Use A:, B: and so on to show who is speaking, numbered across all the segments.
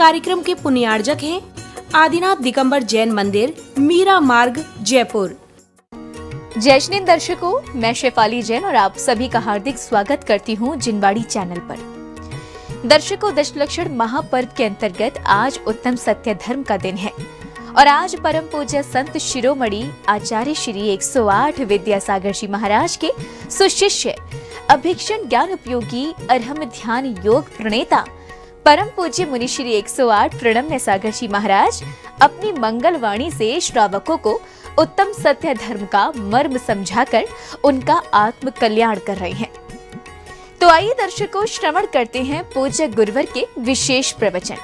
A: कार्यक्रम के पुण्यार्जक हैं आदिनाथ दिगंबर जैन मंदिर, मीरा मार्ग, जयपुर।
B: जय श्री दर्शकों, मैं शेफाली जैन और आप सभी का हार्दिक स्वागत करती हूं जिनवाड़ी चैनल पर। दर्शकों, दशलक्षण महापर्व के अंतर्गत आज उत्तम सत्य धर्म का दिन है और आज परम पूज्य संत शिरोमणि आचार्य श्री 108 विद्यासागर जी महाराज के सुशिष्य अभिक्षण ज्ञान उपयोगी अरहम ध्यान योग प्रणेता परम पूज्य मुनि श्री 108 प्रणम्य सागर जी महाराज अपनी मंगल वाणी से श्रावकों को उत्तम सत्य धर्म का मर्म समझाकर उनका आत्म कल्याण कर रहे हैं। तो आइए दर्शकों, श्रवण करते हैं पूज्य गुरुवर के विशेष प्रवचन।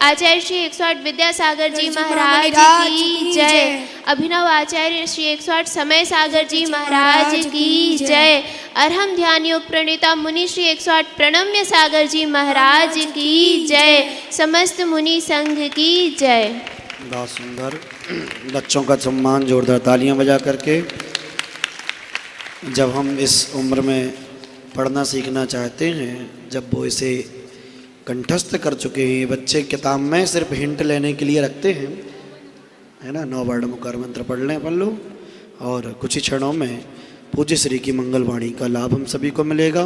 C: आचार्य श्री 108 विद्यासागर जी महाराज की जय। अभिनव आचार्य श्री 108 समय सागर जी महाराज की जय। अरहम ध्यान योग प्रणेता मुनि श्री 108 प्रणम्य सागर जी महाराज की जय। समस्त मुनि संघ की जय।
D: बहुत सुंदर। बच्चों का सम्मान जोरदार तालियां बजा करके। जब हम इस उम्र में पढ़ना सीखना चाहते हैं, जब वो इसे कंठस्थ कर चुके हैं, बच्चे किताब में सिर्फ हिंट लेने के लिए रखते हैं, है ना। 9 वर्ण मुकार मंत्र पढ़ लें अपन लोग और कुछ ही क्षणों में पूज्य श्री की मंगलवाणी का लाभ हम सभी को मिलेगा।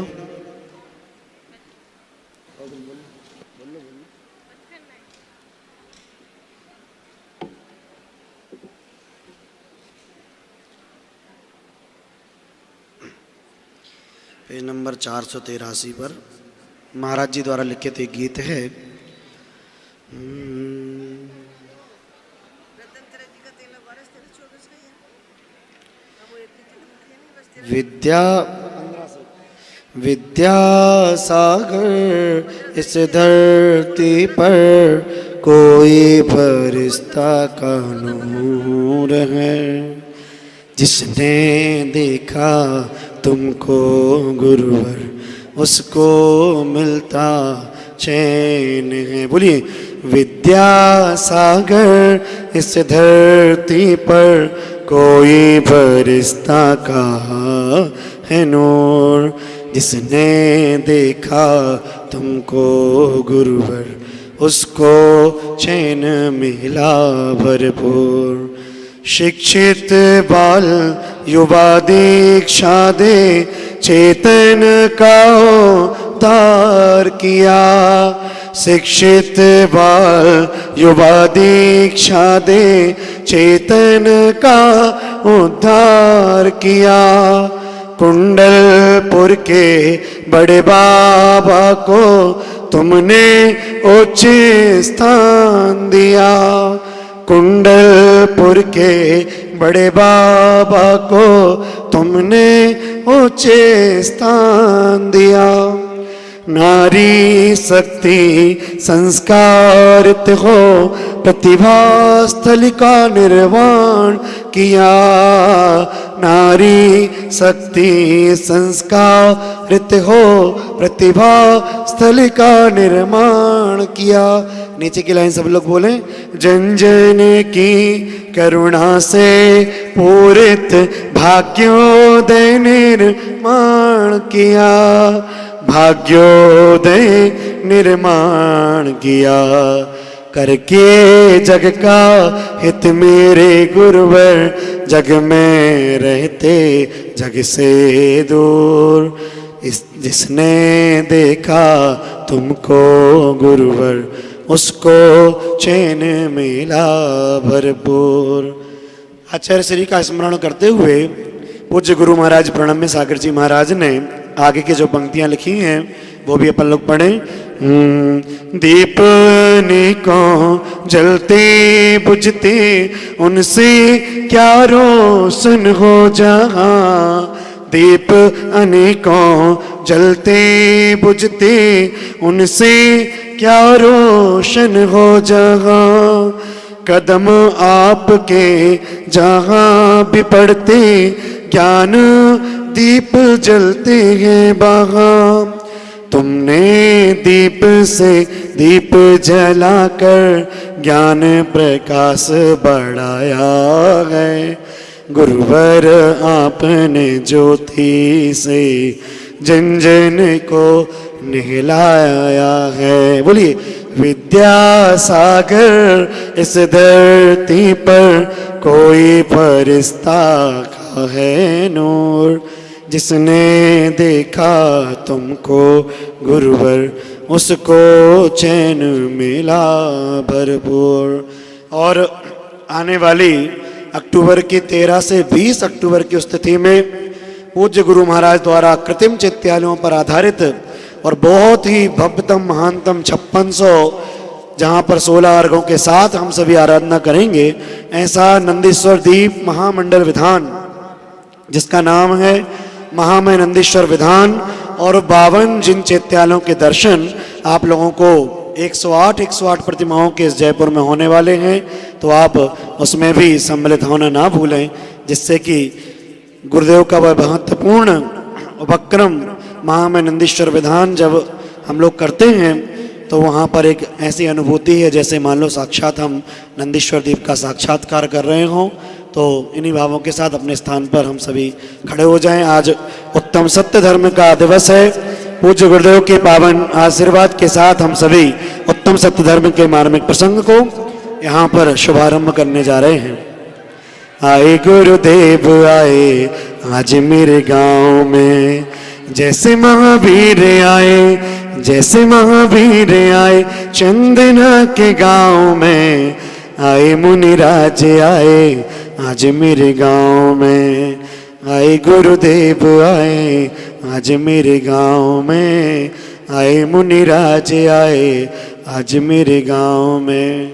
D: पेज नंबर 483 पर महाराज जी द्वारा लिखित एक गीत है। विद्यासागर इस धरती पर कोई फरिश्ता का नूर है, जिसने देखा तुमको गुरुवर उसको मिलता चैन है। बोलिए, विद्यासागर इस धरती पर कोई फरिश्ता का है नूर, जिसने देखा तुमको गुरुवर उसको चैन मिला भरपूर। शिक्षित बाल युवा दीक्षा दे चेतन का उद्धार किया। शिक्षित बाल युवा दीक्षा दे चेतन का उद्धार किया। कुंडलपुर के बड़े बाबा को तुमने उच्च स्थान दिया। कुंडलपुर के बड़े बाबा को तुमने ऊंचे स्थान दिया। नारी शक्ति संस्कारित हो प्रतिभा स्थल का निर्माण किया। नारी शक्ति संस्कारित हो प्रतिभा स्थल का निर्माण किया। नीचे की लाइन सब लोग बोलें। जन जन की करुणा से पूरित भाग्योदय निर्माण किया। भाग्योदय निर्माण किया। करके जग का हित मेरे गुरुवर, जग में रहते जग से दूर। जिसने देखा तुमको गुरुवर उसको चैन मिला भरपूर। आचार्य श्री का स्मरण करते हुए पूज्य गुरु महाराज प्रणम्य सागर जी महाराज ने आगे की जो पंक्तियां लिखी हैं वो भी अपन लोग पढ़ें। दीपने को जलते बुझते उनसे क्या रोशन हो जहाँ। दीप अनेकों जलते बुझते उनसे क्या रोशन हो जहाँ। कदम आपके जहाँ भी पड़ते ज्ञान दीप जलते हैं वहाँ। तुमने दीप से दीप जलाकर ज्ञान प्रकाश बढ़ाया है। गुरुवर आपने ज्योति से जन जन को नहलाया है। बोलिए, विद्यासागर इस धरती पर कोई फरिश्ता का है नूर। जिसने देखा तुमको गुरुवर उसको चैन मिला भरपूर। और आने वाली अक्टूबर की 13 से 20 अक्टूबर की उस तिथि में पूज्य गुरु महाराज द्वारा कृत्रिम चैत्यालयों पर आधारित और बहुत ही भव्यतम महानतम 5600 जहाँ पर 16 अर्घों के साथ हम सभी आराधना करेंगे, ऐसा नंदीश्वर दीप महामंडल विधान जिसका नाम है महामय नंदीश्वर विधान और 52 जिन चैत्यालयों के दर्शन आप लोगों को 108 प्रतिमाओं के इस जयपुर में होने वाले हैं, तो आप उसमें भी सम्मिलित होना ना भूलें, जिससे कि गुरुदेव का वह महत्वपूर्ण उपक्रम महामय नंदीश्वर विधान जब हम लोग करते हैं तो वहाँ पर एक ऐसी अनुभूति है जैसे मान लो साक्षात हम नंदीश्वर दीप का साक्षात्कार कर रहे हों। तो इन्हीं भावों के साथ अपने स्थान पर हम सभी खड़े हो जाएं। आज उत्तम सत्य धर्म का दिवस है। पूज्य गुरुदेव के पावन आशीर्वाद के साथ हम सभी उत्तम सत्य धर्म के मार्मिक प्रसंग को यहाँ पर शुभारंभ करने जा रहे हैं। आए गुरुदेव आए आज मेरे गांव में, जैसे महावीर आए जैसे महावीर आए चंदना के गांव में। आए मुनिराज आए आज मेरे गांव में, आए गुरुदेव आए आज मेरे गांव में। आए मुनिराज आए आज मेरे गांव में।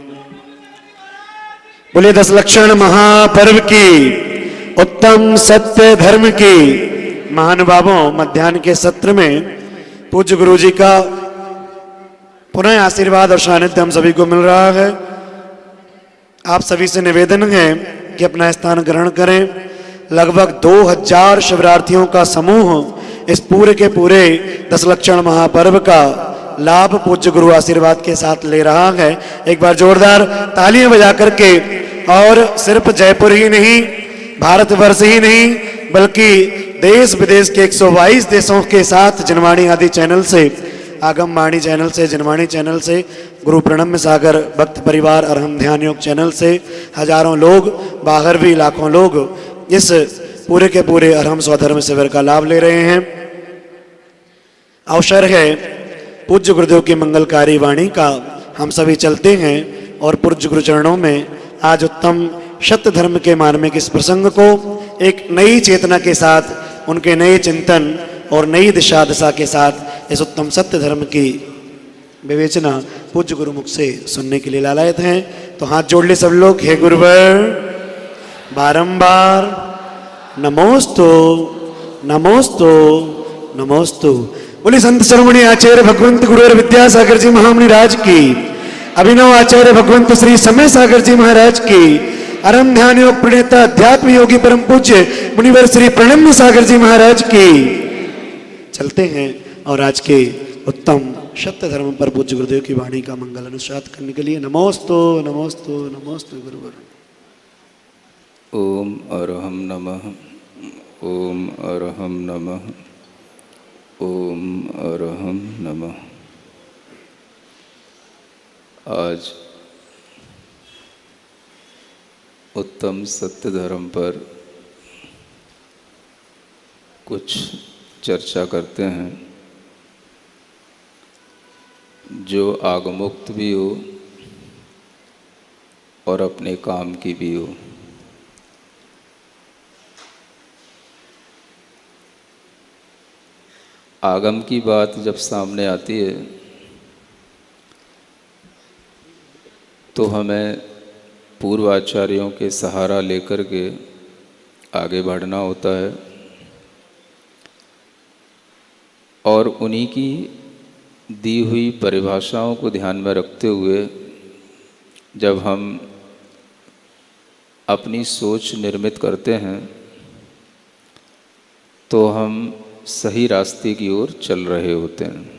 D: बोले 10 लक्षण महापर्व की, उत्तम सत्य धर्म की। महानुभावों, मध्याह्न के सत्र में पूज्य गुरु जी का पुनः आशीर्वाद और सानिध्य हम सभी को मिल रहा है। आप सभी से निवेदन है कि अपना स्थान ग्रहण करें। लगभग 2000 शिवरार्थियों का समूह इस पूरे के पूरे 10 लक्षण महापर्व का लाभ पूज्य गुरु आशीर्वाद के साथ ले रहा है। एक बार जोरदार तालियां बजा करके, और सिर्फ जयपुर ही नहीं, भारतवर्ष ही नहीं, बल्कि देश विदेश के 122 देशों के साथ जनवाणी आदि चैनल से, आगम वाणी चैनल से, जनवाणी चैनल से, गुरु प्रणम्य सागर भक्त परिवार अरहम ध्यान योग चैनल से हजारों लोग, बाहर भी लाखों लोग इस पूरे के पूरे अरहम स्वधर्म शिविर का लाभ ले रहे हैं। अवसर है पूज्य गुरुदेव की मंगलकारी वाणी का। हम सभी चलते हैं और पूज्य गुरु चरणों में आज उत्तम सत्य धर्म के मार्मिक इस प्रसंग को एक नई चेतना के साथ, उनके नए चिंतन और नई दिशा दशा के साथ इस उत्तम सत्य धर्म की विवेचना पूज्य गुरु मुख से सुनने के लिए लालायत हैं। तो हाथ जोड़ ले सब लोग। हे गुरुवर, बारंबार नमोस्तु नमोस्तु नमोस्तु। बोले संत शिरोमणि आचार्य भगवंत गुरुवर विद्यासागर जी महामुनि राज की, अभिनव आचार्य भगवंत श्री समय सागर जी महाराज की, अरहम ध्यान योग प्रणेता अध्यात्म योगी परम पूज्य मुनिवर श्री प्रणम्य सागर जी महाराज की। चलते हैं और आज के उत्तम सत्य धर्म पर पूज्य गुरुदेव की वाणी का मंगल अनुष्ठान करने के लिए नमोस्तु नमोस्तु नमोस्तु गुरुवर।
E: ओम अरहम नमः, ओम अरहम नमः, ओम अरहम नमः। आज उत्तम सत्य धर्म पर कुछ चर्चा करते हैं जो आगमुक्त भी हो और अपने काम की भी हो। आगम की बात जब सामने आती है तो हमें पूर्वाचार्यों के सहारा लेकर के आगे बढ़ना होता है और उन्हीं की दी हुई परिभाषाओं को ध्यान में रखते हुए जब हम अपनी सोच निर्मित करते हैं तो हम सही रास्ते की ओर चल रहे होते हैं।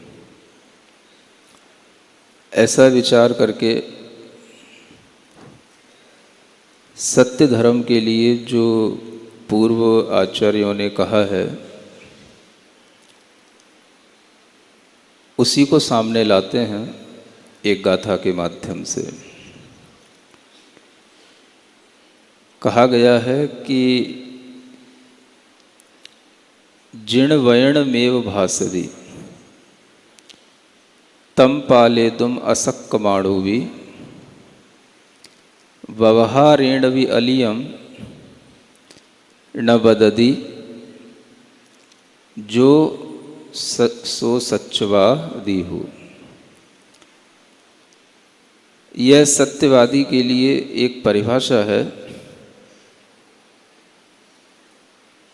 E: ऐसा विचार करके सत्य धर्म के लिए जो पूर्व आचार्यों ने कहा है उसी को सामने लाते हैं एक गाथा के माध्यम से। कहा गया है कि जिण वयणमेव भासति तम पालेतुम असक्कमाणुवि व्यवहारेण वि अलियम न बदति जो सो सच्चवा दीहु। यह सत्यवादी के लिए एक परिभाषा है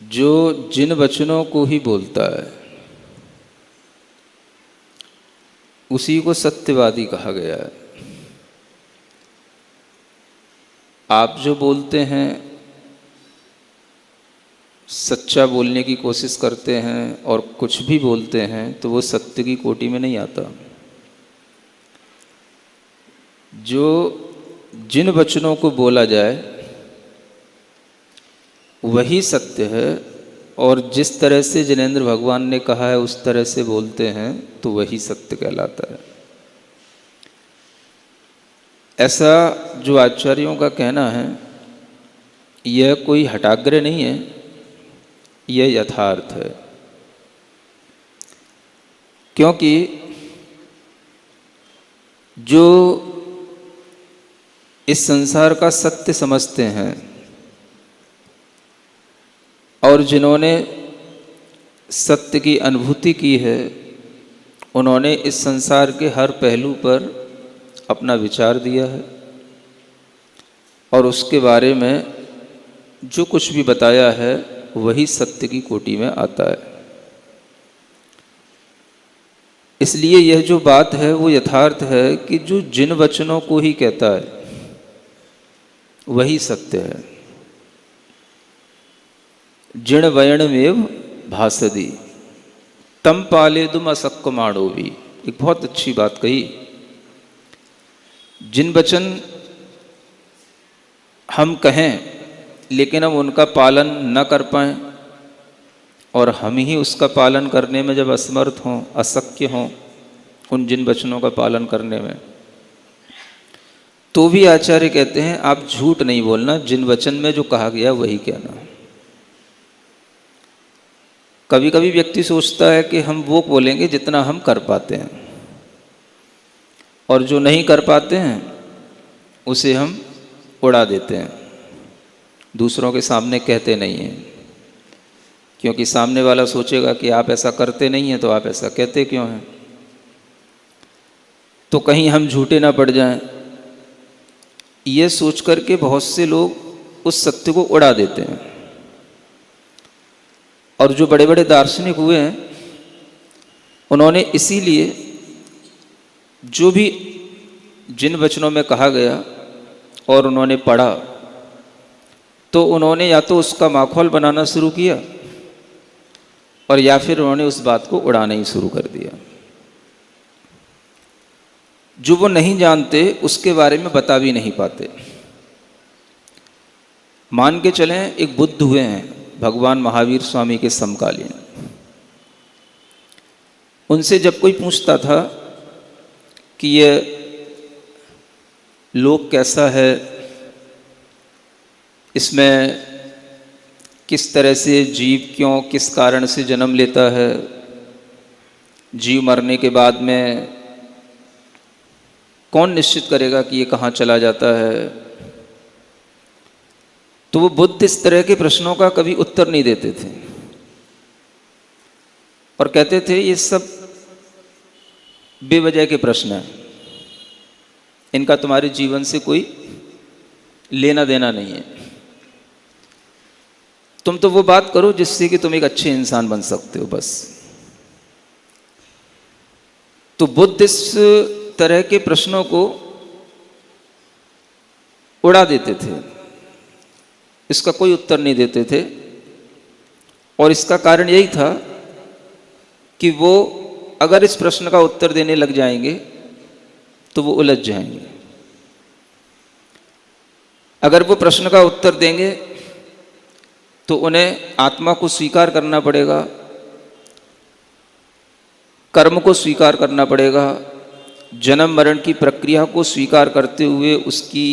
E: जो जिन वचनों को ही बोलता है उसी को सत्यवादी कहा गया है। आप जो बोलते हैं, सच्चा बोलने की कोशिश करते हैं और कुछ भी बोलते हैं तो वो सत्य की कोटि में नहीं आता। जो जिन वचनों को बोला जाए वही सत्य है, और जिस तरह से जिनेंद्र भगवान ने कहा है उस तरह से बोलते हैं तो वही सत्य कहलाता है। ऐसा जो आचार्यों का कहना है यह कोई हठाग्रह नहीं है, यह यथार्थ है। क्योंकि जो इस संसार का सत्य समझते हैं और जिन्होंने सत्य की अनुभूति की है, उन्होंने इस संसार के हर पहलू पर अपना विचार दिया है और उसके बारे में जो कुछ भी बताया है वही सत्य की कोटि में आता है। इसलिए यह जो बात है वो यथार्थ है कि जो जिन वचनों को ही कहता है वही सत्य है। जिण वयणमेव भासति तम पालेतुम असक्कमाणुवि। एक बहुत अच्छी बात कही। जिन वचन हम कहें लेकिन हम उनका पालन न कर पाएं और हम ही उसका पालन करने में जब असमर्थ हों, अशक्य हों उन जिन वचनों का पालन करने में, तो भी आचार्य कहते हैं आप झूठ नहीं बोलना, जिन वचन में जो कहा गया वही कहना। कभी कभी व्यक्ति सोचता है कि हम वो बोलेंगे जितना हम कर पाते हैं और जो नहीं कर पाते हैं उसे हम उड़ा देते हैं, दूसरों के सामने कहते नहीं हैं, क्योंकि सामने वाला सोचेगा कि आप ऐसा करते नहीं हैं तो आप ऐसा कहते क्यों हैं, तो कहीं हम झूठे ना पड़ जाएं। ये सोच करके बहुत से लोग उस सत्य को उड़ा देते हैं। और जो बड़े बड़े दार्शनिक हुए हैं उन्होंने इसीलिए जो भी जिन वचनों में कहा गया और उन्होंने पढ़ा तो उन्होंने या तो उसका माखौल बनाना शुरू किया और या फिर उन्होंने उस बात को उड़ाना ही शुरू कर दिया। जो वो नहीं जानते उसके बारे में बता भी नहीं पाते। मान के चलें एक बुद्ध हुए हैं भगवान महावीर स्वामी के समकालीन। उनसे जब कोई पूछता था कि ये लोक कैसा है, इसमें किस तरह से जीव क्यों किस कारण से जन्म लेता है, जीव मरने के बाद में कौन निश्चित करेगा कि ये कहाँ चला जाता है, तो वो बुद्ध इस तरह के प्रश्नों का कभी उत्तर नहीं देते थे और कहते थे ये सब बेवजह के प्रश्न हैं, इनका तुम्हारे जीवन से कोई लेना देना नहीं है। तुम तो वो बात करो जिससे कि तुम एक अच्छे इंसान बन सकते हो, बस। तो बुद्ध इस तरह के प्रश्नों को उड़ा देते थे, इसका कोई उत्तर नहीं देते थे। और इसका कारण यही था कि वो अगर इस प्रश्न का उत्तर देने लग जाएंगे तो वो उलझ जाएंगे। अगर वो प्रश्न का उत्तर देंगे तो उन्हें आत्मा को स्वीकार करना पड़ेगा, कर्म को स्वीकार करना पड़ेगा जन्म मरण की प्रक्रिया को स्वीकार करते हुए उसकी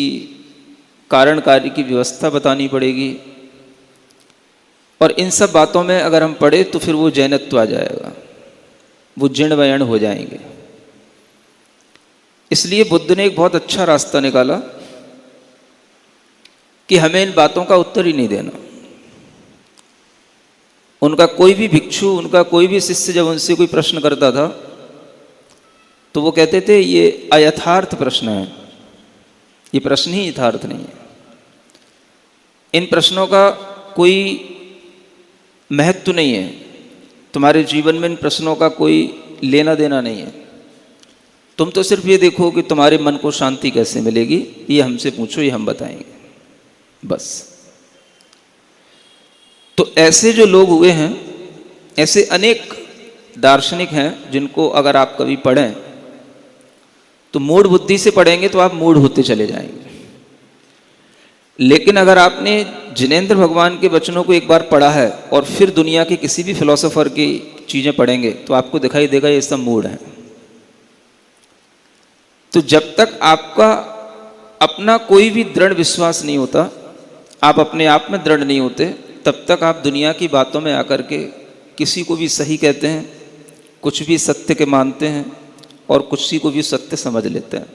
E: कारण कार्य की व्यवस्था बतानी पड़ेगी। और इन सब बातों में अगर हम पढ़े तो फिर वो जैनत्व आ जाएगा, वो जीर्ण वयण हो जाएंगे। इसलिए बुद्ध ने एक बहुत अच्छा रास्ता निकाला कि हमें इन बातों का उत्तर ही नहीं देना। उनका कोई भी भिक्षु, उनका कोई भी शिष्य जब उनसे कोई प्रश्न करता था तो वो कहते थे ये अयथार्थ प्रश्न है, ये प्रश्न ही यथार्थ नहीं है, इन प्रश्नों का कोई महत्व नहीं है, तुम्हारे जीवन में इन प्रश्नों का कोई लेना देना नहीं है, तुम तो सिर्फ ये देखो कि तुम्हारे मन को शांति कैसे मिलेगी, ये हमसे पूछो, ये हम बताएंगे, बस। तो ऐसे जो लोग हुए हैं, ऐसे अनेक दार्शनिक हैं जिनको अगर आप कभी पढ़ें तो मूढ़ बुद्धि से पढ़ेंगे तो आप मूढ़ होते चले जाएंगे। लेकिन अगर आपने जिनेंद्र भगवान के वचनों को एक बार पढ़ा है और फिर दुनिया के किसी भी फिलोसोफर की चीज़ें पढ़ेंगे तो आपको दिखाई देगा ये सब मूढ़ हैं। तो जब तक आपका अपना कोई भी दृढ़ विश्वास नहीं होता, आप अपने आप में दृढ़ नहीं होते, तब तक आप दुनिया की बातों में आकर के किसी को भी सही कहते हैं, कुछ भी सत्य के मानते हैं और किसी को भी सत्य समझ लेते हैं।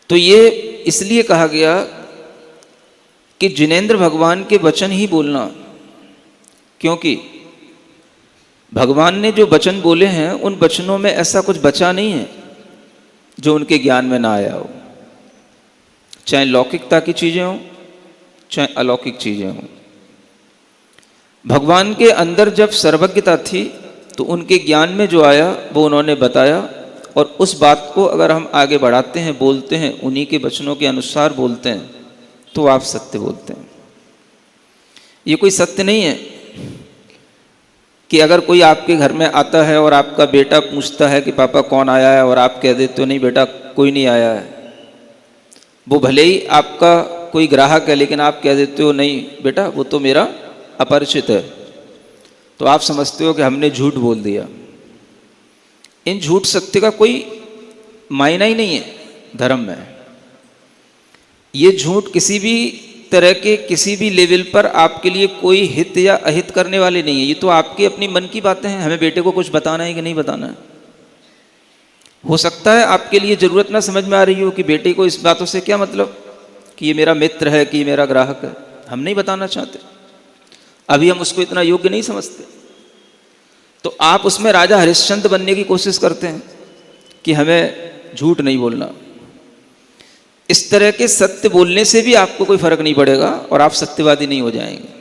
E: तो ये इसलिए कहा गया कि जिनेंद्र भगवान के वचन ही बोलना, क्योंकि भगवान ने जो वचन बोले हैं उन वचनों में ऐसा कुछ बचा नहीं है जो उनके ज्ञान में ना आया हो, चाहे लौकिकता की चीज़ें हों चाहे अलौकिक चीज़ें हों। भगवान के अंदर जब सर्वज्ञता थी तो उनके ज्ञान में जो आया वो उन्होंने बताया, और उस बात को अगर हम आगे बढ़ाते हैं, बोलते हैं, उन्हीं के वचनों के अनुसार बोलते हैं तो आप सत्य बोलते हैं। ये कोई सत्य नहीं है कि अगर कोई आपके घर में आता है और आपका बेटा पूछता है कि पापा कौन आया है और आप कह देते हो नहीं बेटा कोई नहीं आया है, वो भले ही आपका कोई ग्राहक है लेकिन आप कह देते हो नहीं बेटा वो तो मेरा अपरिचित है, तो आप समझते हो कि हमने झूठ बोल दिया। इन झूठ सत्य का कोई मायना ही नहीं है धर्म में। ये झूठ किसी भी तरह के किसी भी लेवल पर आपके लिए कोई हित या अहित करने वाले नहीं है। ये तो आपकी अपनी मन की बातें हैं, हमें बेटे को कुछ बताना है कि नहीं बताना है। हो सकता है आपके लिए ज़रूरत ना समझ में आ रही हो कि बेटे को इस बातों से क्या मतलब कि ये मेरा मित्र है कि ये मेरा ग्राहक है, हम नहीं बताना चाहते, अभी हम उसको इतना योग्य नहीं समझते। तो आप उसमें राजा हरिश्चंद्र बनने की कोशिश करते हैं कि हमें झूठ नहीं बोलना। इस तरह के सत्य बोलने से भी आपको कोई फर्क नहीं पड़ेगा और आप सत्यवादी नहीं हो जाएंगे।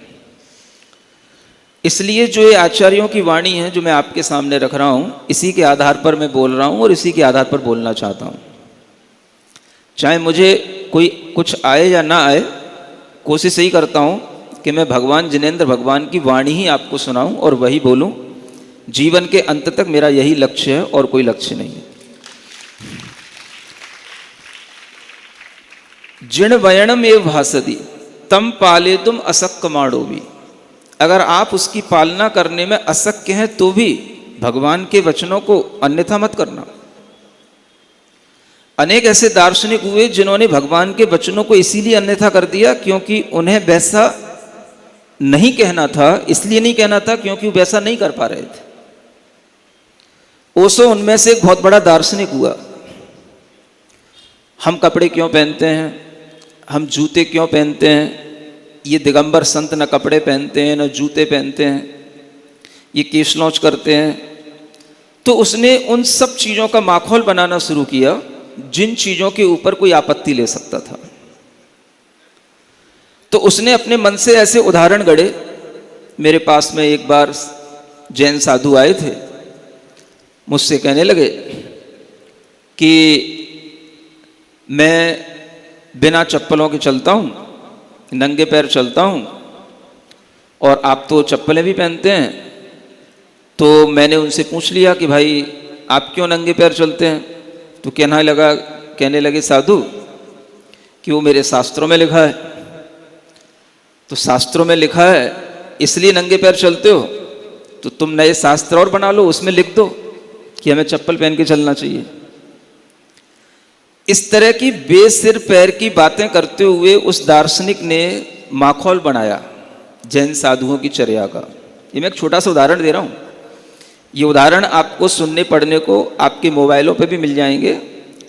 E: इसलिए जो ये आचार्यों की वाणी है जो मैं आपके सामने रख रहा हूँ, इसी के आधार पर मैं बोल रहा हूँ और इसी के आधार पर बोलना चाहता हूँ। चाहे मुझे कोई कुछ आए या ना आए, कोशिश यही करता हूँ कि मैं भगवान जिनेंद्र भगवान की वाणी ही आपको सुनाऊं और वही बोलूं। जीवन के अंत तक मेरा यही लक्ष्य है और कोई लक्ष्य नहीं है। जिण वयणम एव भासति तम पालेतुम असक्कमाणोवि। अगर आप उसकी पालना करने में असक्य हैं तो भी भगवान के वचनों को अन्यथा मत करना। अनेक ऐसे दार्शनिक हुए जिन्होंने भगवान के वचनों को इसीलिए अन्यथा कर दिया क्योंकि उन्हें वैसा नहीं कहना था, इसलिए नहीं कहना था क्योंकि वो वैसा नहीं कर पा रहे थे। ओशो उनमें से एक बहुत बड़ा दार्शनिक हुआ। हम कपड़े क्यों पहनते हैं, हम जूते क्यों पहनते हैं, ये दिगंबर संत न कपड़े पहनते हैं न जूते पहनते हैं, ये केश लॉन्च करते हैं। तो उसने उन सब चीज़ों का माखौल बनाना शुरू किया जिन चीज़ों के ऊपर कोई आपत्ति ले सकता था। तो उसने अपने मन से ऐसे उदाहरण गढ़े। मेरे पास में एक बार जैन साधु आए थे, मुझसे कहने लगे कि मैं बिना चप्पलों के चलता हूँ, नंगे पैर चलता हूँ, और आप तो चप्पलें भी पहनते हैं। तो मैंने उनसे पूछ लिया कि भाई आप क्यों नंगे पैर चलते हैं? तो कहने लगे साधु कि वो मेरे शास्त्रों में लिखा है। तो शास्त्रों में लिखा है इसलिए नंगे पैर चलते हो, तो तुम नए शास्त्र और बना लो, उसमें लिख दो कि हमें चप्पल पहन के चलना चाहिए। इस तरह की बेसिर पैर की बातें करते हुए उस दार्शनिक ने माखौल बनाया जैन साधुओं की चर्या का। ये मैं एक छोटा सा उदाहरण दे रहा हूँ। ये उदाहरण आपको सुनने पढ़ने को आपके मोबाइलों पे भी मिल जाएंगे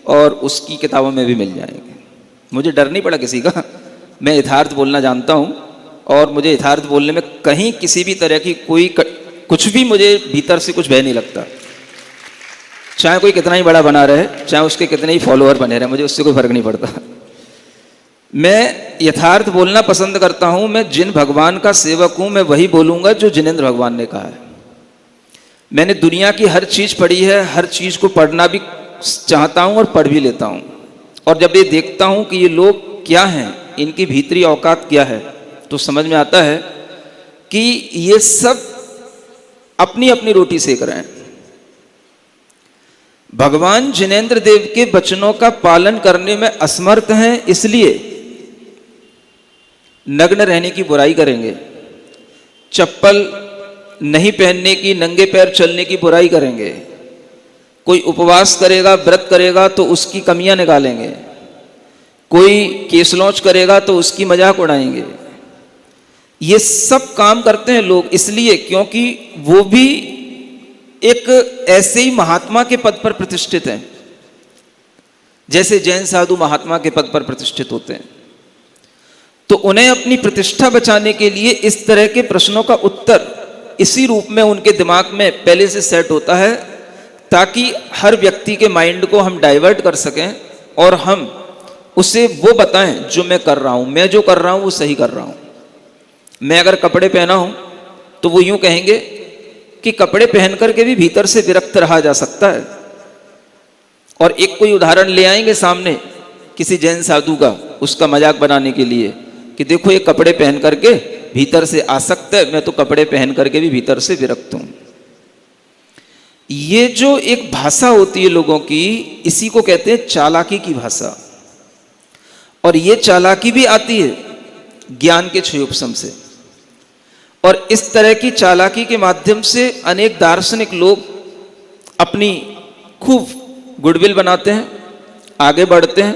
E: और उसकी किताबों में भी मिल जाएंगे। मुझे डर नहीं पड़ा किसी का, मैं यथार्थ बोलना जानता हूँ और मुझे यथार्थ बोलने में कहीं किसी भी तरह की कुछ भी मुझे भीतर से कुछ भय नहीं लगता। चाहे कोई कितना ही बड़ा बना रहे, चाहे उसके कितने ही फॉलोअर बने रहे, मुझे उससे कोई फर्क नहीं पड़ता। मैं यथार्थ बोलना पसंद करता हूँ। मैं जिन भगवान का सेवक हूँ, मैं वही बोलूँगा जो जिनेंद्र भगवान ने कहा है। मैंने दुनिया की हर चीज़ पढ़ी है, हर चीज़ को पढ़ना भी चाहता हूँ और पढ़ भी लेता हूँ। और जब ये देखता हूँ कि ये लोग क्या हैं, इनकी भीतरी औकात क्या है, तो समझ में आता है कि ये सब अपनी अपनी रोटी सेक रहे हैं। भगवान जिनेंद्र देव के वचनों का पालन करने में असमर्थ हैं, इसलिए नग्न रहने की बुराई करेंगे, चप्पल नहीं पहनने की, नंगे पैर चलने की बुराई करेंगे। कोई उपवास करेगा, व्रत करेगा तो उसकी कमियां निकालेंगे। कोई केस लॉन्च करेगा तो उसकी मजाक उड़ाएंगे। ये सब काम करते हैं लोग इसलिए क्योंकि वो भी एक ऐसे ही महात्मा के पद पर प्रतिष्ठित हैं जैसे जैन साधु महात्मा के पद पर प्रतिष्ठित होते हैं। तो उन्हें अपनी प्रतिष्ठा बचाने के लिए इस तरह के प्रश्नों का उत्तर इसी रूप में उनके दिमाग में पहले से सेट होता है, ताकि हर व्यक्ति के माइंड को हम डाइवर्ट कर सकें और हम उसे वो बताएं जो मैं कर रहा हूं। मैं जो कर रहा हूं वो सही कर रहा हूं। मैं अगर कपड़े पहना हूं तो वो यूं कहेंगे कि कपड़े पहन करके भी भीतर से विरक्त रहा जा सकता है। और एक कोई उदाहरण ले आएंगे सामने किसी जैन साधु का, उसका मजाक बनाने के लिए कि देखो ये कपड़े पहन करके भीतर से आसक्त है, मैं तो कपड़े पहन करके भी भीतर से विरक्त हूं। ये जो एक भाषा होती है लोगों की, इसी को कहते हैं चालाकी की भाषा। और ये चालाकी भी आती है ज्ञान के क्षयोपशम से। और इस तरह की चालाकी के माध्यम से अनेक दार्शनिक लोग अपनी खूब गुडविल बनाते हैं, आगे बढ़ते हैं,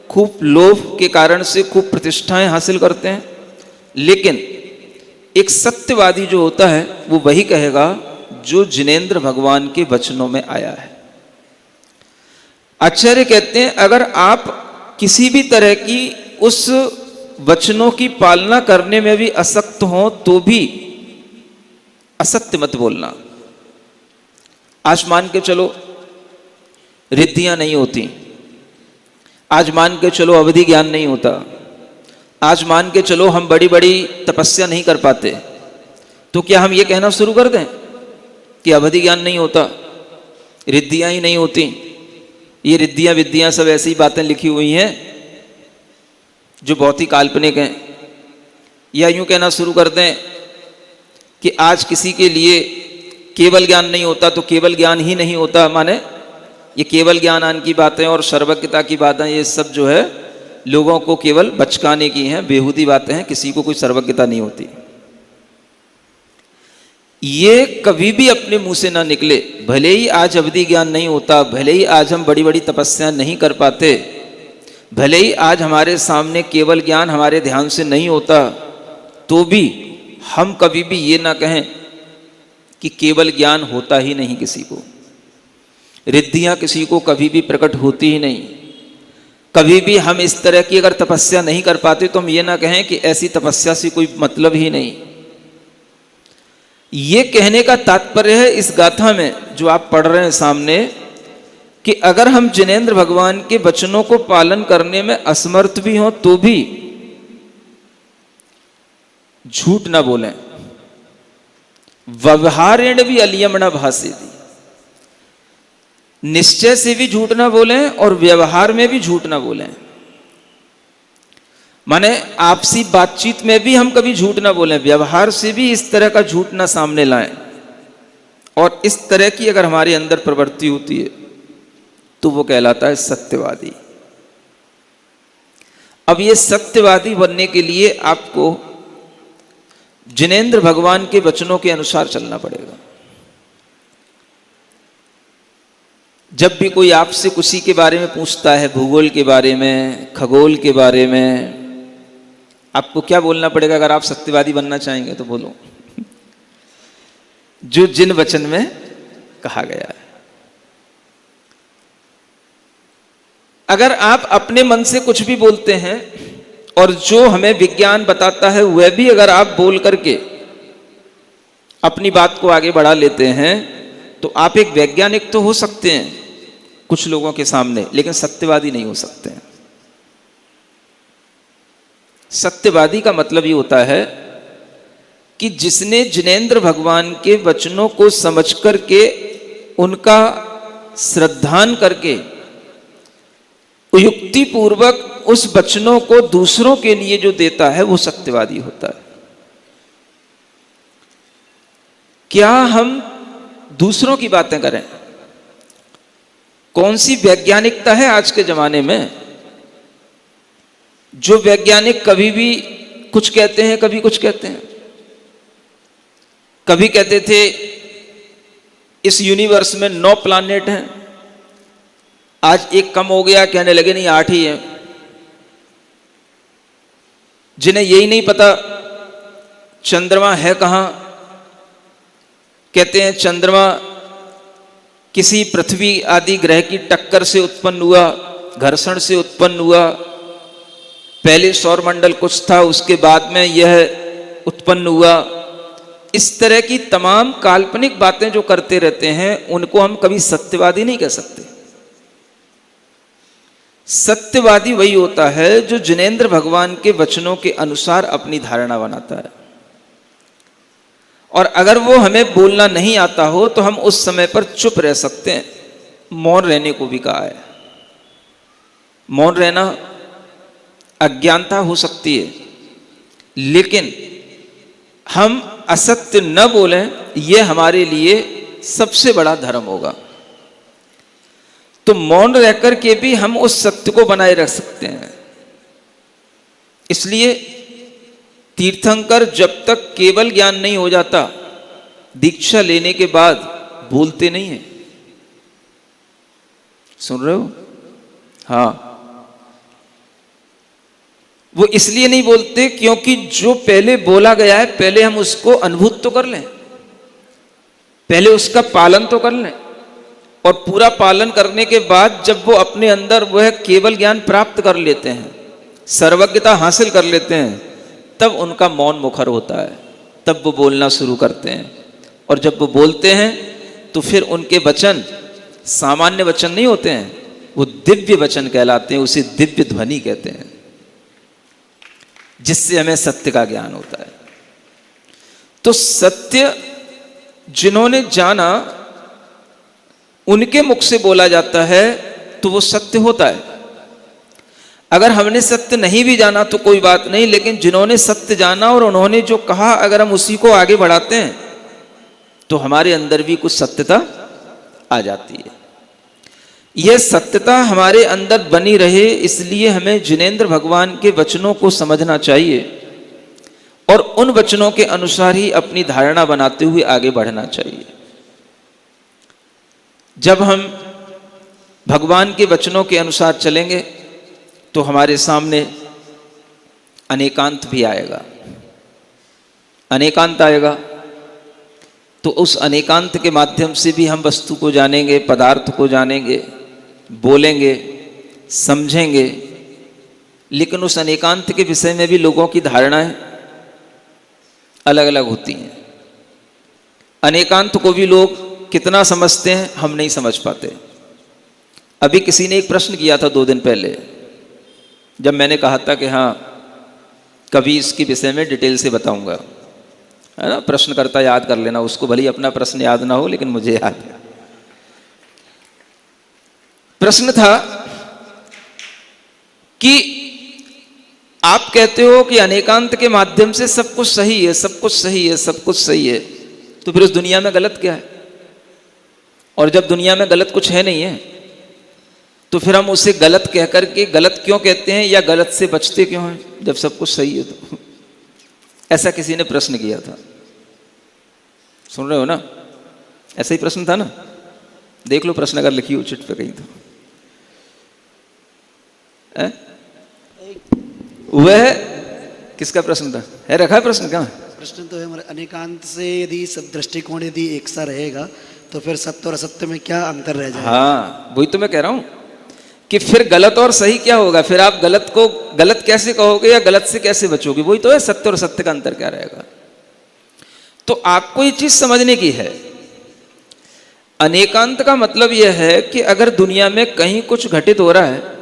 E: खूब लोभ के कारण से खूब प्रतिष्ठाएं हासिल करते हैं। लेकिन एक सत्यवादी जो होता है वो वही कहेगा जो जिनेंद्र भगवान के वचनों में आया है। आचार्य कहते हैं अगर आप किसी भी तरह की उस वचनों की पालना करने में भी असक्त हो तो भी असत्य मत बोलना। आज मान के चलो रिद्धियां नहीं होती, आज मान के चलो अवधि ज्ञान नहीं होता, आज मान के चलो हम बड़ी बड़ी तपस्या नहीं कर पाते, तो क्या हम ये कहना शुरू कर दें कि अवधि ज्ञान नहीं होता, रिद्धियां ही नहीं होती, ये रिद्धियां विद्यां सब ऐसी बातें लिखी हुई हैं जो बहुत ही काल्पनिक हैं? या यूं कहना शुरू कर दें कि आज किसी के लिए केवल ज्ञान नहीं होता तो केवल ज्ञान ही नहीं होता, माने ये केवल ज्ञान की बातें और सर्वज्ञता की बातें ये सब जो है लोगों को केवल बचकाने की हैं, बेहूदी बातें हैं, किसी को कोई सर्वज्ञता नहीं होती। ये कभी भी अपने मुंह से ना निकले। भले ही आज अवधि ज्ञान नहीं होता, भले ही आज हम बड़ी बड़ी तपस्या नहीं कर पाते, भले ही आज हमारे सामने केवल ज्ञान हमारे ध्यान से नहीं होता, तो भी हम कभी भी ये ना कहें कि केवल ज्ञान होता ही नहीं किसी को, रिद्धियां किसी को कभी भी प्रकट होती ही नहीं। कभी भी हम इस तरह की अगर तपस्या नहीं कर पाते तो हम ये ना कहें कि ऐसी तपस्या से कोई मतलब ही नहीं। ये कहने का तात्पर्य है इस गाथा में जो आप पढ़ रहे हैं सामने कि अगर हम जिनेंद्र भगवान के वचनों को पालन करने में असमर्थ भी हों तो भी झूठ ना बोलें। व्यवहारेण भी अलियमना भासेति, निश्चय से भी झूठ ना बोलें और व्यवहार में भी झूठ ना बोलें। माने आपसी बातचीत में भी हम कभी झूठ ना बोलें, व्यवहार से भी इस तरह का झूठ ना सामने लाएं। और इस तरह की अगर हमारे अंदर प्रवृत्ति होती है तो वो कहलाता है सत्यवादी। अब ये सत्यवादी बनने के लिए आपको जिनेंद्र भगवान के वचनों के अनुसार चलना पड़ेगा। जब भी कोई आपसे किसी के बारे में पूछता है, भूगोल के बारे में, खगोल के बारे में, आपको क्या बोलना पड़ेगा? अगर आप सत्यवादी बनना चाहेंगे तो बोलो जो जिन वचन में कहा गया है। अगर आप अपने मन से कुछ भी बोलते हैं और जो हमें विज्ञान बताता है वह भी अगर आप बोल करके अपनी बात को आगे बढ़ा लेते हैं तो आप एक वैज्ञानिक तो हो सकते हैं कुछ लोगों के सामने, लेकिन सत्यवादी नहीं हो सकते हैं। सत्यवादी का मतलब ये होता है कि जिसने जिनेंद्र भगवान के वचनों को समझ करके उनका श्रद्धान करके युक्ति पूर्वक उस वचनों को दूसरों के लिए जो देता है वो सत्यवादी होता है। क्या हम दूसरों की बातें करें? कौन सी वैज्ञानिकता है आज के जमाने में? जो वैज्ञानिक कभी भी कुछ कहते हैं, कभी कुछ कहते हैं। कभी कहते थे इस यूनिवर्स में 9 प्लैनेट हैं, आज एक कम हो गया, कहने लगे नहीं 8 ही है। जिन्हें यही नहीं पता चंद्रमा है कहां, कहते हैं चंद्रमा किसी पृथ्वी आदि ग्रह की टक्कर से उत्पन्न हुआ, घर्षण से उत्पन्न हुआ। पहले सौरमंडल कुछ था, उसके बाद में यह उत्पन्न हुआ। इस तरह की तमाम काल्पनिक बातें जो करते रहते हैं उनको हम कभी सत्यवादी नहीं कह सकते। सत्यवादी वही होता है जो जिनेंद्र भगवान के वचनों के अनुसार अपनी धारणा बनाता है। और अगर वो हमें बोलना नहीं आता हो तो हम उस समय पर चुप रह सकते हैं। मौन रहने को भी कहा है। मौन रहना अज्ञानता हो सकती है, लेकिन हम असत्य न बोलें, यह हमारे लिए सबसे बड़ा धर्म होगा। तो मौन रहकर के भी हम उस सत्य को बनाए रख सकते हैं। इसलिए तीर्थंकर जब तक केवल ज्ञान नहीं हो जाता, दीक्षा लेने के बाद बोलते नहीं है। सुन रहे हो? हाँ, वो इसलिए नहीं बोलते क्योंकि जो पहले बोला गया है पहले हम उसको अनुभूत तो कर लें, पहले उसका पालन तो कर लें, और पूरा पालन करने के बाद जब वो अपने अंदर वह केवल ज्ञान प्राप्त कर लेते हैं, सर्वज्ञता हासिल कर लेते हैं, तब उनका मौन मुखर होता है, तब वो बोलना शुरू करते हैं। और जब वो बोलते हैं तो फिर उनके वचन सामान्य वचन नहीं होते हैं, वो दिव्य वचन कहलाते हैं, उसे दिव्य ध्वनि कहते हैं, जिससे हमें सत्य का ज्ञान होता है। तो सत्य जिन्होंने जाना उनके मुख से बोला जाता है तो वो सत्य होता है। अगर हमने सत्य नहीं भी जाना तो कोई बात नहीं, लेकिन जिन्होंने सत्य जाना और उन्होंने जो कहा अगर हम उसी को आगे बढ़ाते हैं तो हमारे अंदर भी कुछ सत्यता आ जाती है। यह सत्यता हमारे अंदर बनी रहे इसलिए हमें जिनेंद्र भगवान के वचनों को समझना चाहिए और उन वचनों के अनुसार ही अपनी धारणा बनाते हुए आगे बढ़ना चाहिए। जब हम भगवान के वचनों के अनुसार चलेंगे तो हमारे सामने अनेकांत भी आएगा। अनेकांत आएगा तो उस अनेकांत के माध्यम से भी हम वस्तु को जानेंगे, पदार्थ को जानेंगे, बोलेंगे, समझेंगे। लेकिन उस अनेकांत के विषय में भी लोगों की धारणाएं अलग अलग होती हैं। अनेकांत को भी लोग कितना समझते हैं हम नहीं समझ पाते। अभी किसी ने एक प्रश्न किया था 2 दिन पहले, जब मैंने कहा था कि हाँ कभी इसके विषय में डिटेल से बताऊंगा, है ना। प्रश्नकर्ता याद कर लेना उसको, भले ही अपना प्रश्न याद ना हो लेकिन मुझे याद है। प्रश्न था कि आप कहते हो कि अनेकांत के माध्यम से सब कुछ सही है, सब कुछ सही है, सब कुछ सही है, तो फिर उस दुनिया में गलत क्या है? और जब दुनिया में गलत कुछ है नहीं है तो फिर हम उसे गलत कह करके गलत क्यों कहते हैं या गलत से बचते क्यों हैं जब सब कुछ सही है? तो ऐसा किसी ने प्रश्न किया था। सुन रहे हो ना? ऐसा ही प्रश्न था ना? देख लो प्रश्न अगर लिखी हो चिट पे कहीं तो वह किसका प्रश्न था? है रखा है प्रश्न कहाँ?
D: प्रश्न तो है हमारे, अनेकांत से यदि सब दृष्टिकोण यदि एक सा रहेगा तो फिर सत्य और असत्य में क्या अंतर रह जाएगा?
E: हाँ वही तो मैं कह रहा हूं कि फिर गलत और सही क्या होगा? फिर आप गलत को गलत कैसे कहोगे या गलत से कैसे बचोगे? वही तो है, सत्य और असत्य का अंतर क्या रहेगा? तो आपको ये चीज समझने की है। अनेकांत का मतलब यह है कि अगर दुनिया में कहीं कुछ घटित हो रहा है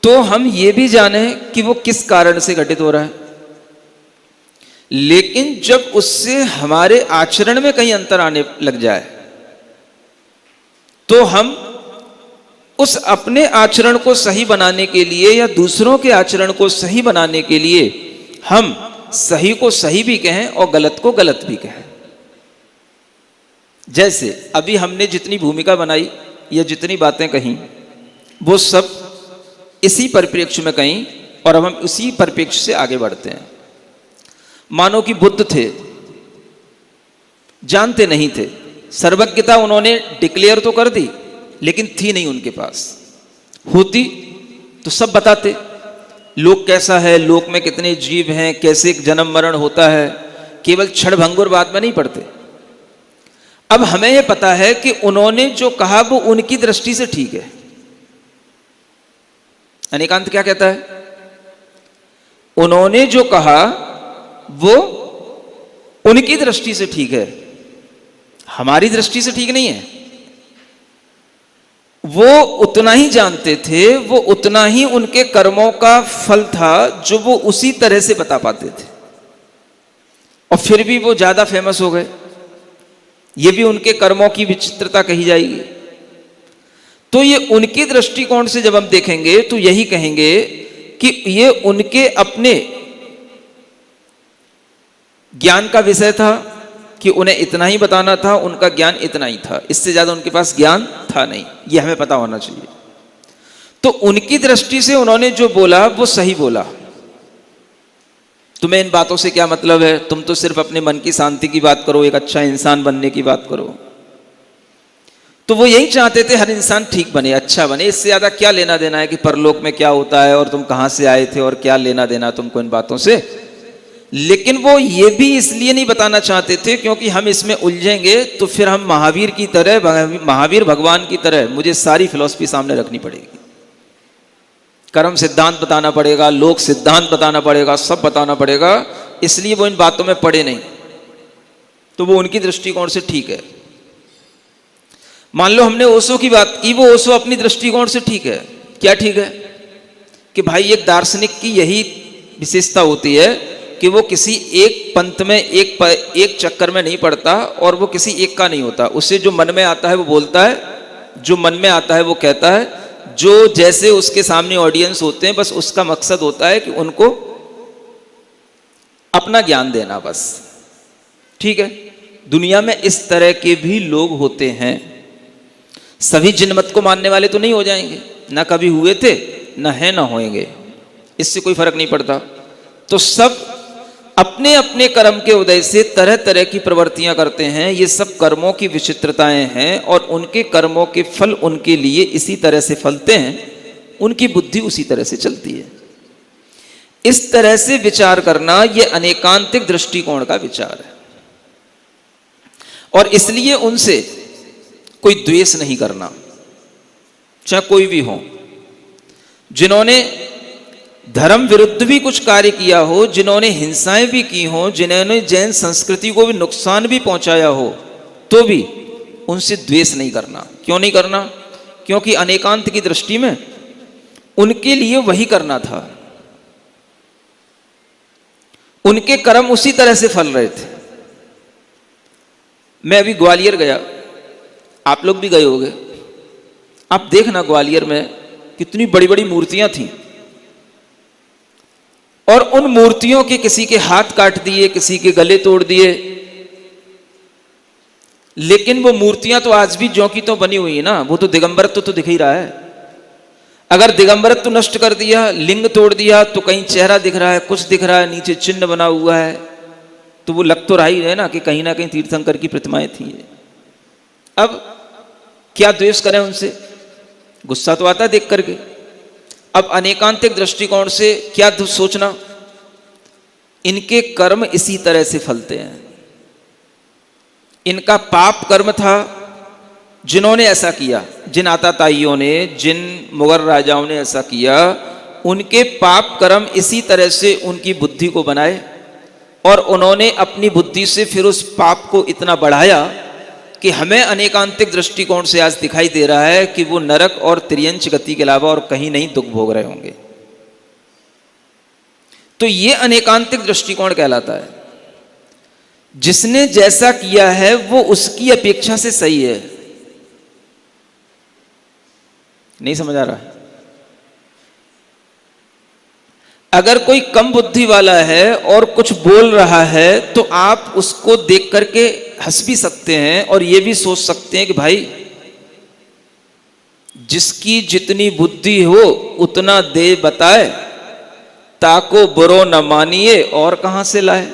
E: तो हम ये भी जाने कि वो किस कारण से घटित हो रहा है, लेकिन जब उससे हमारे आचरण में कहीं अंतर आने लग जाए तो हम उस अपने आचरण को सही बनाने के लिए या दूसरों के आचरण को सही बनाने के लिए हम सही को सही भी कहें और गलत को गलत भी कहें। जैसे अभी हमने जितनी भूमिका बनाई या जितनी बातें कही वो सब इसी परिप्रेक्ष्य में कहीं और अब हम उसी परिप्रेक्ष्य से आगे बढ़ते हैं। मानो कि बुद्ध थे, जानते नहीं थे, सर्वज्ञता उन्होंने डिक्लेयर तो कर दी लेकिन थी नहीं उनके पास। होती तो सब बताते, लोक कैसा है, लोक में कितने जीव हैं, कैसे जन्म मरण होता है, केवल क्षणभंगुर बात में नहीं पड़ते। अब हमें यह पता है कि उन्होंने जो कहा वो उनकी दृष्टि से ठीक है। अनेकांत क्या कहता है? उन्होंने जो कहा वो उनकी दृष्टि से ठीक है, हमारी दृष्टि से ठीक नहीं है। वो उतना ही जानते थे, वो उतना ही उनके कर्मों का फल था जो वो उसी तरह से बता पाते थे, और फिर भी वो ज्यादा फेमस हो गए। ये भी उनके कर्मों की विचित्रता कही जाएगी। तो ये उनकी दृष्टिकोण से जब हम देखेंगे तो यही कहेंगे कि ये उनके अपने ज्ञान का विषय था कि उन्हें इतना ही बताना था, उनका ज्ञान इतना ही था, इससे ज्यादा उनके पास ज्ञान था नहीं। ये हमें पता होना चाहिए। तो उनकी दृष्टि से उन्होंने जो बोला वो सही बोला। तुम्हें इन बातों से क्या मतलब है? तुम तो सिर्फ अपने मन की शांति की बात करो, एक अच्छा इंसान बनने की बात करो। तो वो यही चाहते थे हर इंसान ठीक बने, अच्छा बने। इससे ज्यादा क्या लेना देना है कि परलोक में क्या होता है और तुम कहां से आए थे और क्या लेना देना तुमको इन बातों से। लेकिन वो ये भी इसलिए नहीं बताना चाहते थे क्योंकि हम इसमें उलझेंगे तो फिर हम महावीर की तरह, महावीर भगवान की तरह मुझे सारी फिलॉसफी सामने रखनी पड़ेगी, कर्म सिद्धांत बताना पड़ेगा, लोक सिद्धांत बताना पड़ेगा, सब बताना पड़ेगा। इसलिए वो इन बातों में पड़े नहीं। तो वो उनकी दृष्टिकोण से ठीक है। मान लो हमने ओशो की बात की, वो ओशो अपनी दृष्टिकोण से ठीक है। क्या ठीक है? कि भाई एक दार्शनिक की यही विशेषता होती है कि वो किसी एक पंथ में, एक चक्कर में नहीं पड़ता और वो किसी एक का नहीं होता। उससे जो मन में आता है वो बोलता है, जो मन में आता है वो कहता है, जो जैसे उसके सामने ऑडियंस होते हैं बस उसका मकसद होता है कि उनको अपना ज्ञान देना, बस। ठीक है? दुनिया में इस तरह के भी लोग होते हैं। सभी जिन मत को मानने वाले तो नहीं हो जाएंगे, ना कभी हुए थे, ना है, ना होएंगे, इससे कोई फर्क नहीं पड़ता। तो सब अपने अपने कर्म के उदय से तरह तरह की प्रवृत्तियां करते हैं। ये सब कर्मों की विचित्रताएं हैं और उनके कर्मों के फल उनके लिए इसी तरह से फलते हैं, उनकी बुद्धि उसी तरह से चलती है। इस तरह से विचार करना यह अनेकांतिक दृष्टिकोण का विचार है। और इसलिए उनसे कोई द्वेष नहीं करना, चाहे कोई भी हो। जिन्होंने धर्म विरुद्ध भी कुछ कार्य किया हो, जिन्होंने हिंसाएं भी की हो, जिन्होंने जैन संस्कृति को भी नुकसान भी पहुंचाया हो, तो भी उनसे द्वेष नहीं करना। क्यों नहीं करना? क्योंकि अनेकांत की दृष्टि में उनके लिए वही करना था। उनके कर्म उसी तरह से फल रहे थे। मैं अभी ग्वालियर गया, आप लोग भी गए होंगे। आप देखना ग्वालियर में कितनी बड़ी बड़ी मूर्तियां थीं, और उन मूर्तियों के किसी के हाथ काट दिए, किसी के गले तोड़ दिए, लेकिन वो मूर्तियां तो आज भी ज्यों की तो बनी हुई है ना। वो तो दिगंबरत्व तो दिख ही रहा है। अगर दिगंबरत्व नष्ट कर दिया, लिंग तोड़ दिया, तो कहीं चेहरा दिख रहा है, कुछ दिख रहा है, नीचे चिन्ह बना हुआ है, तो वो लग तो रहा ही है ना कि कहीं ना कहीं तीर्थंकर की प्रतिमाएं थी। अब क्या द्वेष करें उनसे, गुस्सा तो आता है देख करके। अब अनेकांतिक दृष्टिकोण से क्या सोचना, इनके कर्म इसी तरह से फलते हैं। इनका पाप कर्म था, जिन्होंने ऐसा किया, जिन आताताइयों ने, जिन मुगल राजाओं ने ऐसा किया, उनके पाप कर्म इसी तरह से उनकी बुद्धि को बनाए और उन्होंने अपनी बुद्धि से फिर उस पाप को इतना बढ़ाया कि हमें अनेकांतिक दृष्टिकोण से आज दिखाई दे रहा है कि वो नरक और त्रियंच गति के अलावा और कहीं नहीं दुख भोग रहे होंगे। तो ये अनेकांतिक दृष्टिकोण कहलाता है। जिसने जैसा किया है वो उसकी अपेक्षा से सही है। नहीं समझ आ रहा? अगर कोई कम बुद्धि वाला है और कुछ बोल रहा है तो आप उसको देख करके हंस भी सकते हैं और ये भी सोच सकते हैं कि भाई जिसकी जितनी बुद्धि हो उतना दे बताए, ताको बुरो न मानिए और कहां से लाए।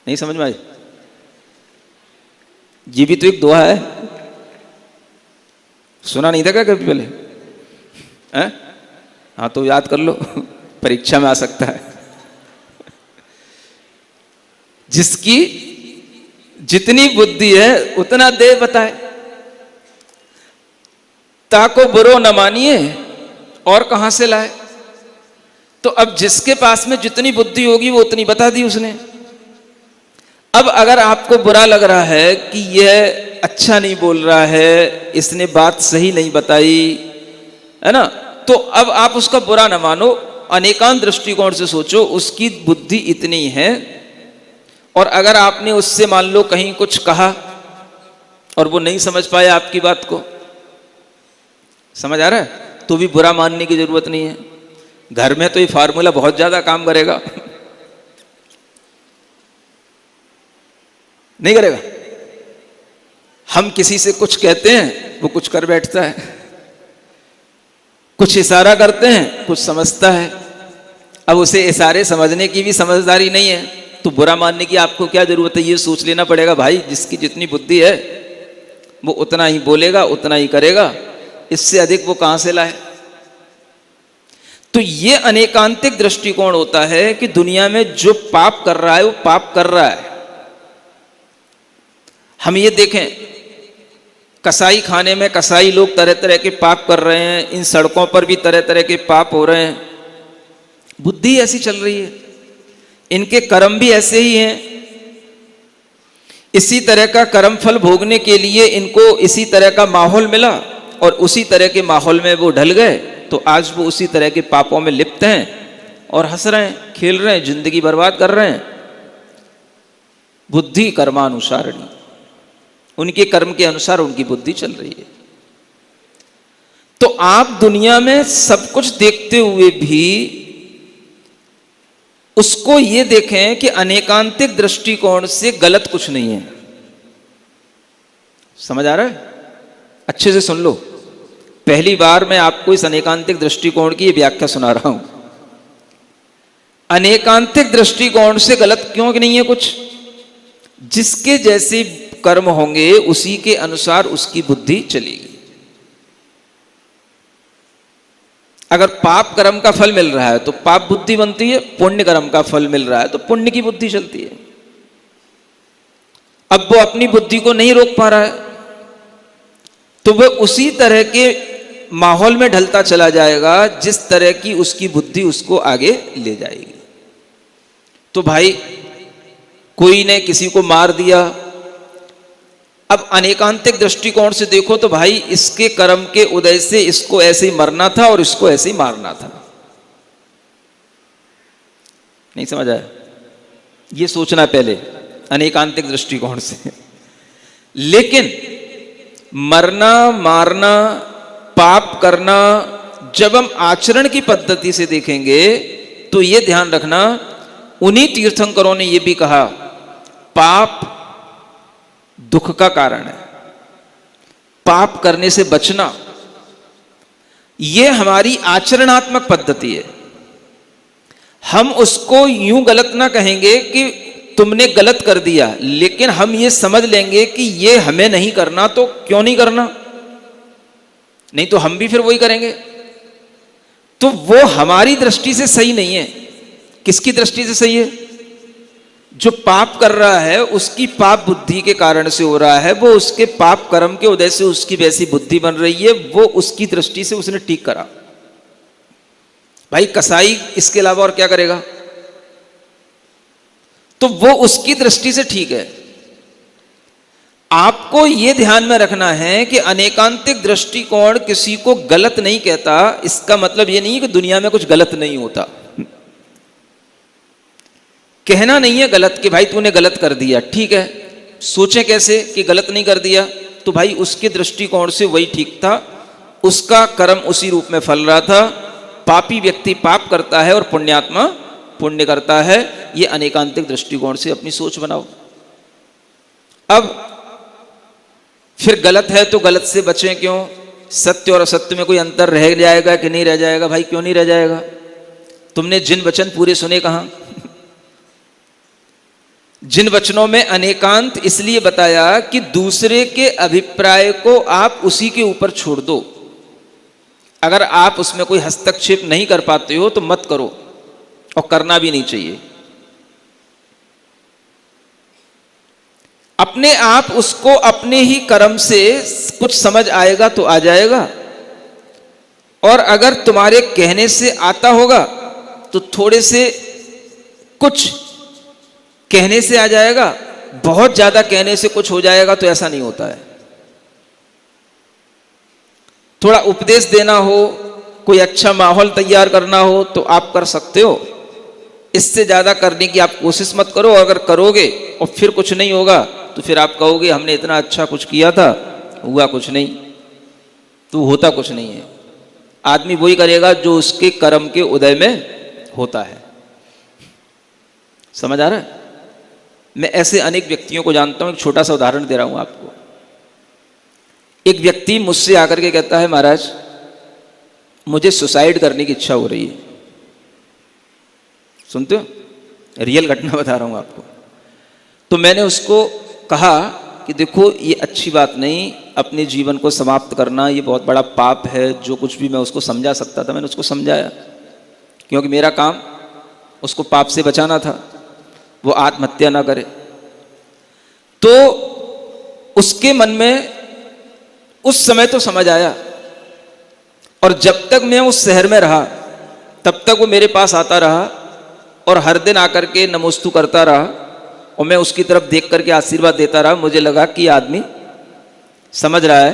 E: नहीं समझ में आई? ये भी तो एक दुआ है, सुना नहीं था क्या कभी पहले? हैं? हाँ तो याद कर लो, परीक्षा में आ सकता है। जिसकी जितनी बुद्धि है उतना दे बताए, ताको बुरो न मानिए और कहां से लाए। तो अब जिसके पास में जितनी बुद्धि होगी वो उतनी बता दी उसने। अब अगर आपको बुरा लग रहा है कि यह अच्छा नहीं बोल रहा है, इसने बात सही नहीं बताई, है ना, तो अब आप उसका बुरा न मानो, अनेकांत दृष्टिकोण से सोचो उसकी बुद्धि इतनी है। और अगर आपने उससे मान लो कहीं कुछ कहा और वो नहीं समझ पाया आपकी बात को, समझ आ रहा है, तो भी बुरा मानने की जरूरत नहीं है। घर में तो ये फार्मूला बहुत ज्यादा काम करेगा। नहीं करेगा? हम किसी से कुछ कहते हैं, वो कुछ कर बैठता है, कुछ इशारा करते हैं, कुछ समझता है। अब उसे इशारे समझने की भी समझदारी नहीं है, तो बुरा मानने की आपको क्या जरूरत है? ये सोच लेना पड़ेगा भाई जिसकी जितनी बुद्धि है वो उतना ही बोलेगा, उतना ही करेगा, इससे अधिक वो कहां से लाए। तो ये अनेकांतिक दृष्टिकोण होता है कि दुनिया में जो पाप कर रहा है वो पाप कर रहा है। हम ये देखें, कसाई खाने में कसाई लोग तरह तरह के पाप कर रहे हैं, इन सड़कों पर भी तरह तरह के पाप हो रहे हैं। बुद्धि ऐसी चल रही है, इनके कर्म भी ऐसे ही हैं। इसी तरह का कर्म फल भोगने के लिए इनको इसी तरह का माहौल मिला और उसी तरह के माहौल में वो ढल गए, तो आज वो उसी तरह के पापों में लिप्त हैं और हंस रहे हैं, खेल रहे हैं, जिंदगी बर्बाद कर रहे हैं। बुद्धि कर्मानुसारिणी, उनके कर्म के अनुसार उनकी बुद्धि चल रही है। तो आप दुनिया में सब कुछ देखते हुए भी उसको ये देखें कि अनेकांतिक दृष्टिकोण से गलत कुछ नहीं है। समझ आ रहा है? अच्छे से सुन लो, पहली बार मैं आपको इस अनेकांतिक दृष्टिकोण की व्याख्या सुना रहा हूं। अनेकांतिक दृष्टिकोण से गलत क्यों नहीं है कुछ? जिसके जैसे कर्म होंगे उसी के अनुसार उसकी बुद्धि चलेगी। अगर पाप कर्म का फल मिल रहा है तो पाप बुद्धि बनती है, पुण्य कर्म का फल मिल रहा है तो पुण्य की बुद्धि चलती है। अब वो अपनी बुद्धि को नहीं रोक पा रहा है तो वह उसी तरह के माहौल में ढलता चला जाएगा जिस तरह की उसकी बुद्धि उसको आगे ले जाएगी। तो भाई कोई ने किसी को मार दिया, अब अनेकांतिक दृष्टिकोण से देखो तो भाई इसके कर्म के उदय से इसको ऐसे ही मरना था और इसको ऐसे ही मारना था। नहीं समझ आया? ये सोचना पहले अनेकांतिक दृष्टिकोण से। लेकिन मरना, मारना, पाप करना जब हम आचरण की पद्धति से देखेंगे तो ये ध्यान रखना, उन्हीं तीर्थंकरों ने ये भी कहा पाप दुख का कारण है, पाप करने से बचना यह हमारी आचरणात्मक पद्धति है। हम उसको यूं गलत ना कहेंगे कि तुमने गलत कर दिया, लेकिन हम ये समझ लेंगे कि ये हमें नहीं करना, तो क्यों नहीं करना, नहीं तो हम भी फिर वही करेंगे। तो वो हमारी दृष्टि से सही नहीं है। किसकी दृष्टि से सही है? जो पाप कर रहा है उसकी पाप बुद्धि के कारण से हो रहा है, वो उसके पाप कर्म के उदय से उसकी वैसी बुद्धि बन रही है, वो उसकी दृष्टि से उसने ठीक करा। भाई कसाई इसके अलावा और क्या करेगा? तो वो उसकी दृष्टि से ठीक है। आपको यह ध्यान में रखना है कि अनेकांतिक दृष्टिकोण किसी को गलत नहीं कहता। इसका मतलब यह नहीं है कि दुनिया में कुछ गलत नहीं होता। कहना नहीं है गलत कि भाई तूने गलत कर दिया, ठीक है, सोचे कैसे कि गलत नहीं कर दिया, तो भाई उसके दृष्टिकोण से वही ठीक था, उसका कर्म उसी रूप में फल रहा था। पापी व्यक्ति पाप करता है और पुण्यात्मा पुण्य करता है। ये अनेकांतिक दृष्टिकोण से अपनी सोच बनाओ। अब फिर गलत है तो गलत से बचें क्यों? सत्य और असत्य में कोई अंतर रह जाएगा कि नहीं रह जाएगा? भाई क्यों नहीं रह जाएगा? तुमने जिन वचन पूरे सुने कहां? जिन वचनों में अनेकांत इसलिए बताया कि दूसरे के अभिप्राय को आप उसी के ऊपर छोड़ दो। अगर आप उसमें कोई हस्तक्षेप नहीं कर पाते हो तो मत करो, और करना भी नहीं चाहिए। अपने आप उसको अपने ही कर्म से कुछ समझ आएगा तो आ जाएगा, और अगर तुम्हारे कहने से आता होगा तो थोड़े से कुछ कहने से आ जाएगा, बहुत ज्यादा कहने से कुछ हो जाएगा तो ऐसा नहीं होता है। थोड़ा उपदेश देना हो, कोई अच्छा माहौल तैयार करना हो तो आप कर सकते हो। इससे ज्यादा करने की आप कोशिश मत करो। अगर करोगे और फिर कुछ नहीं होगा तो फिर आप कहोगे हमने इतना अच्छा कुछ किया था, हुआ कुछ नहीं, तो होता कुछ नहीं है। आदमी वही करेगा जो उसके कर्म के उदय में होता है। समझ आ रहा है? मैं ऐसे अनेक व्यक्तियों को जानता हूं। एक छोटा सा उदाहरण दे रहा हूं आपको। एक व्यक्ति मुझसे आकर के कहता है, महाराज मुझे सुसाइड करने की इच्छा हो रही है। सुनते हो? रियल घटना बता रहा हूं आपको। तो मैंने उसको कहा कि देखो ये अच्छी बात नहीं, अपने जीवन को समाप्त करना ये बहुत बड़ा पाप है। जो कुछ भी मैं उसको समझा सकता था मैंने उसको समझाया, क्योंकि मेरा काम उसको पाप से बचाना था, वो आत्महत्या ना करे। तो उसके मन में उस समय तो समझ आया, और जब तक मैं उस शहर में रहा तब तक वो मेरे पास आता रहा और हर दिन आकर के नमोस्तु करता रहा, और मैं उसकी तरफ देख करके आशीर्वाद देता रहा। मुझे लगा कि आदमी समझ रहा है,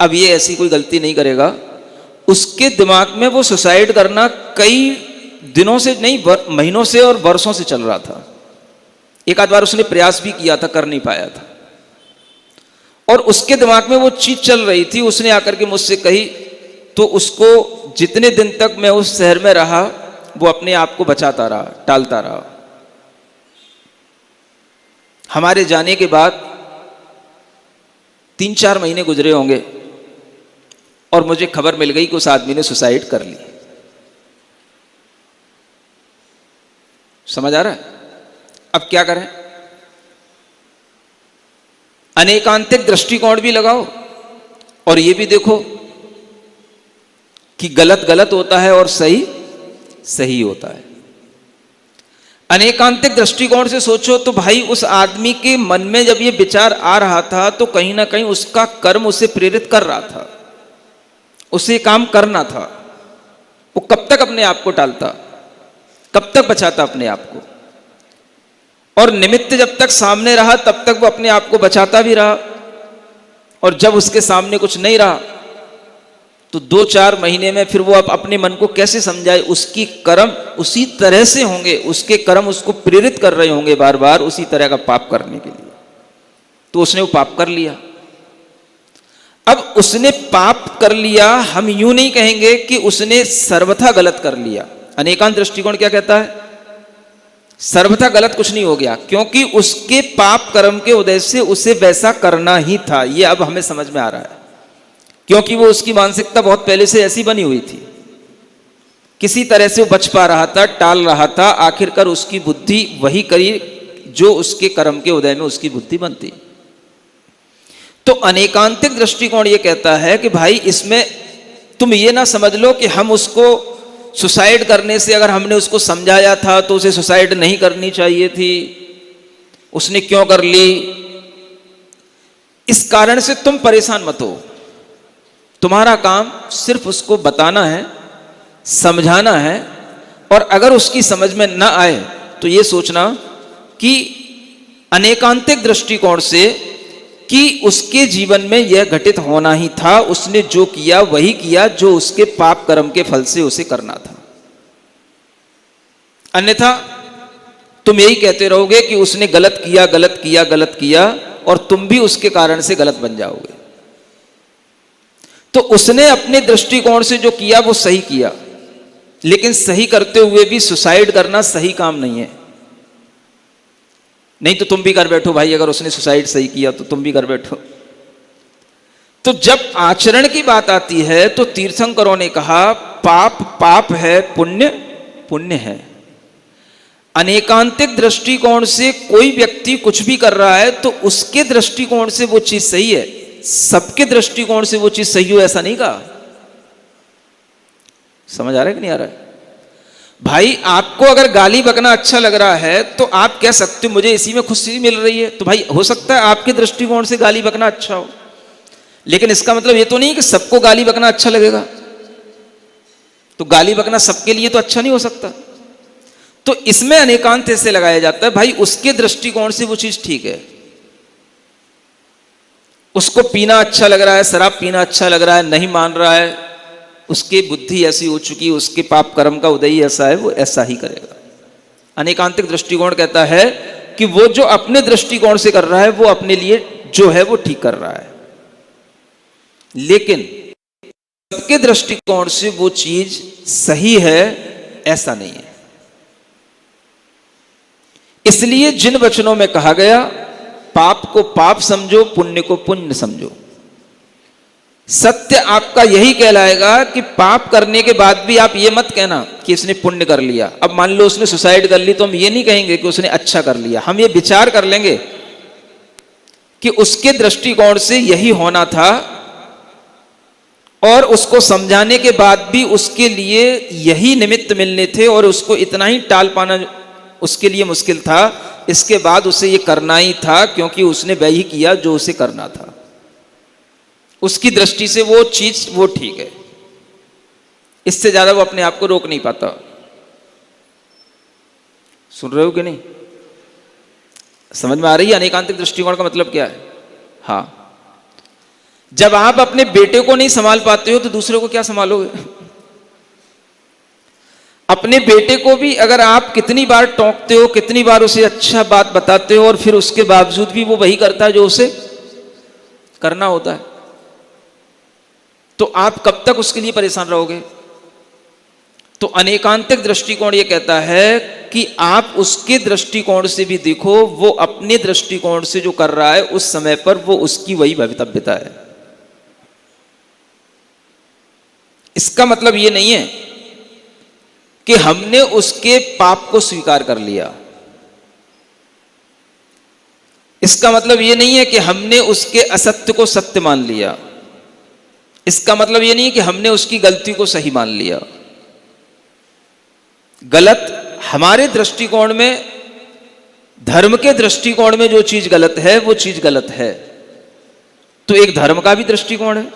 E: अब ये ऐसी कोई गलती नहीं करेगा। उसके दिमाग में वो सुसाइड करना कई दिनों से नहीं, महीनों से और वर्षों से चल रहा था। एक आध बार उसने प्रयास भी किया था, कर नहीं पाया था, और उसके दिमाग में वो चीज चल रही थी। उसने आकर के मुझसे कही, तो उसको जितने दिन तक मैं उस शहर में रहा वो अपने आप को बचाता रहा, टालता रहा। हमारे जाने के बाद 3-4 महीने गुजरे होंगे और मुझे खबर मिल गई कि उस आदमी ने सुसाइड कर ली। समझ आ रहा है? अब क्या करें? अनेकांतिक दृष्टिकोण भी लगाओ और ये भी देखो कि गलत गलत होता है और सही सही होता है। अनेकांतिक दृष्टिकोण से सोचो तो भाई उस आदमी के मन में जब ये विचार आ रहा था तो कहीं ना कहीं उसका कर्म उसे प्रेरित कर रहा था, उसे काम करना था। वो कब तक अपने आप को टालता, कब तक बचाता अपने आप को? और निमित्त जब तक सामने रहा तब तक वो अपने आप को बचाता भी रहा, और जब उसके सामने कुछ नहीं रहा तो 2-4 महीने में फिर वो अब अपने मन को कैसे समझाए? उसकी कर्म उसी तरह से होंगे, उसके कर्म उसको प्रेरित कर रहे होंगे बार बार उसी तरह का पाप करने के लिए। तो उसने वो पाप कर लिया। अब उसने पाप कर लिया, हम यूं नहीं कहेंगे कि उसने सर्वथा गलत कर लिया। अनेकांत दृष्टिकोण क्या कहता है? सर्वथा गलत कुछ नहीं हो गया, क्योंकि उसके पाप कर्म के उदय से उसे वैसा करना ही था। ये अब हमें समझ में आ रहा है, क्योंकि वो उसकी मानसिकता बहुत पहले से ऐसी बनी हुई थी। किसी तरह से वो बच पा रहा था, टाल रहा था, आखिरकार उसकी बुद्धि वही करी जो उसके कर्म के उदय में उसकी बुद्धि बनती। तो अनेकांतिक दृष्टिकोण ये कहता है कि भाई इसमें तुम ये ना समझ लो कि हम उसको सुसाइड करने से, अगर हमने उसको समझाया था तो उसे सुसाइड नहीं करनी चाहिए थी, उसने क्यों कर ली, इस कारण से तुम परेशान मत हो। तुम्हारा काम सिर्फ उसको बताना है, समझाना है, और अगर उसकी समझ में ना आए तो ये सोचना कि अनेकांतिक दृष्टिकोण से कि उसके जीवन में यह घटित होना ही था, उसने जो किया वही किया जो उसके पाप कर्म के फल से उसे करना था। अन्यथा तुम यही कहते रहोगे कि उसने गलत किया, गलत किया, गलत किया, और तुम भी उसके कारण से गलत बन जाओगे। तो उसने अपने दृष्टिकोण से जो किया वो सही किया, लेकिन सही करते हुए भी सुसाइड करना सही काम नहीं है। नहीं तो तुम भी कर बैठो भाई, अगर उसने सुसाइड सही किया तो तुम भी कर बैठो। तो जब आचरण की बात आती है तो तीर्थंकरों ने कहा पाप पाप है, पुण्य पुण्य है। अनेकांतिक दृष्टिकोण से कोई व्यक्ति कुछ भी कर रहा है तो उसके दृष्टिकोण से वो चीज सही है, सबके दृष्टिकोण से वो चीज सही हो ऐसा नहीं कहा। समझ आ रहा है कि नहीं आ रहा है? भाई आपको अगर गाली बकना अच्छा लग रहा है तो आप कह सकते हो मुझे इसी में खुशी मिल रही है, तो भाई हो सकता है आपके दृष्टिकोण से गाली बकना अच्छा हो, लेकिन इसका मतलब ये तो नहीं कि सबको गाली बकना अच्छा लगेगा। तो गाली बकना सबके लिए तो अच्छा नहीं हो सकता। तो इसमें अनेकांत ऐसे लगाया जाता है, भाई उसके दृष्टिकोण से वो चीज ठीक है। उसको पीना अच्छा लग रहा है, शराब पीना अच्छा लग रहा है, नहीं मान रहा है, उसकी बुद्धि ऐसी हो चुकी, उसके पाप कर्म का उदय ऐसा है, वो ऐसा ही करेगा। अनेकांतिक दृष्टिकोण कहता है कि वो जो अपने दृष्टिकोण से कर रहा है वो अपने लिए जो है वो ठीक कर रहा है, लेकिन सबके दृष्टिकोण से वो चीज सही है ऐसा नहीं है। इसलिए जिन वचनों में कहा गया पाप को पाप समझो, पुण्य को पुण्य समझो, सत्य आपका यही कहलाएगा कि पाप करने के बाद भी आप ये मत कहना कि इसने पुण्य कर लिया। अब मान लो उसने सुसाइड कर ली तो हम ये नहीं कहेंगे कि उसने अच्छा कर लिया, हम ये विचार कर लेंगे कि उसके दृष्टिकोण से यही होना था और उसको समझाने के बाद भी उसके लिए यही निमित्त मिलने थे और उसको इतना ही टाल पाना उसके लिए मुश्किल था, इसके बाद उसे ये करना ही था क्योंकि उसने वही किया जो उसे करना था। उसकी दृष्टि से वो चीज वो ठीक है, इससे ज्यादा वो अपने आप को रोक नहीं पाता। सुन रहे हो कि नहीं? समझ में आ रही है अनेकांतिक दृष्टिकोण का मतलब क्या है? हाँ, जब आप अपने बेटे को नहीं संभाल पाते हो तो दूसरे को क्या संभालोगे? अपने बेटे को भी अगर आप कितनी बार टोकते हो, कितनी बार उसे अच्छा बात बताते हो और फिर उसके बावजूद भी वो वही करता है जो उसे करना होता है, तो आप कब तक उसके लिए परेशान रहोगे? तो अनेकांतिक दृष्टिकोण ये कहता है कि आप उसके दृष्टिकोण से भी देखो, वो अपने दृष्टिकोण से जो कर रहा है उस समय पर वो उसकी वही भवितव्यता है। इसका मतलब ये नहीं है कि हमने उसके पाप को स्वीकार कर लिया, इसका मतलब ये नहीं है कि हमने उसके असत्य को सत्य मान लिया, इसका मतलब ये नहीं है कि हमने उसकी गलती को सही मान लिया। गलत हमारे दृष्टिकोण में, धर्म के दृष्टिकोण में जो चीज गलत है वो चीज गलत है। तो एक धर्म का भी दृष्टिकोण है,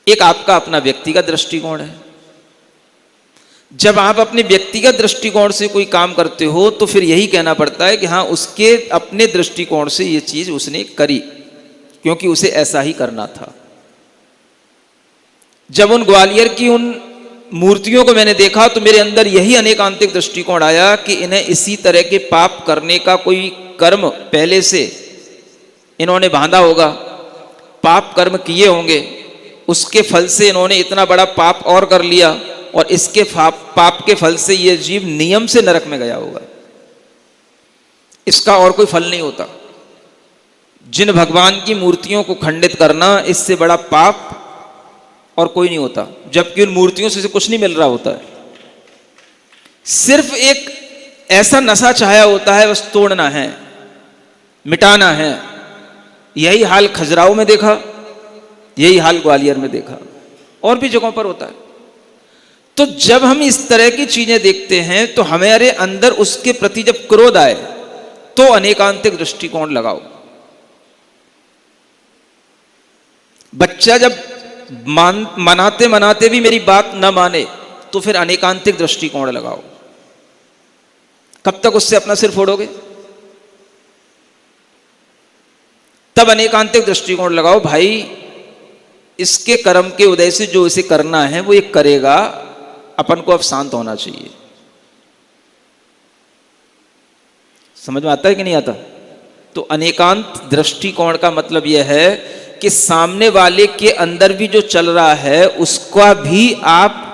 E: एक आपका अपना व्यक्तिगत दृष्टिकोण है। जब आप अपने व्यक्तिगत दृष्टिकोण से कोई काम करते हो तो फिर यही कहना पड़ता है कि हाँ, उसके अपने दृष्टिकोण से ये चीज उसने करी क्योंकि उसे ऐसा ही करना था। जब उन ग्वालियर की उन मूर्तियों को मैंने देखा तो मेरे अंदर यही अनेकांतिक दृष्टिकोण आया कि इन्हें इसी तरह के पाप करने का कोई कर्म पहले से इन्होंने बांधा होगा, पाप कर्म किए होंगे, उसके फल से इन्होंने इतना बड़ा पाप और कर लिया और इसके पाप के फल से ये जीव नियम से नरक में गया होगा। इसका और कोई फल नहीं होता। जिन भगवान की मूर्तियों को खंडित करना, इससे बड़ा पाप और कोई नहीं होता, जबकि उन मूर्तियों से कुछ नहीं मिल रहा होता है। सिर्फ एक ऐसा नशा छाया होता है, बस तोड़ना है, मिटाना है। यही हाल खजुराहो में देखा, यही हाल ग्वालियर में देखा, और भी जगहों पर होता है। तो जब हम इस तरह की चीजें देखते हैं तो हमारे अंदर उसके प्रति जब क्रोध आए तो अनेकांतिक दृष्टिकोण लगाओ। बच्चा जब मनाते मनाते भी मेरी बात न माने तो फिर अनेकांतिक दृष्टिकोण लगाओ। कब तक उससे अपना सिर फोड़ोगे? तब अनेकांतिक दृष्टिकोण लगाओ। भाई इसके कर्म के उदय से जो इसे करना है वो ये करेगा, अपन को अब शांत होना चाहिए। समझ में आता है कि नहीं आता? तो अनेकांत दृष्टिकोण का मतलब यह है कि सामने वाले के अंदर भी जो चल रहा है उसका भी आप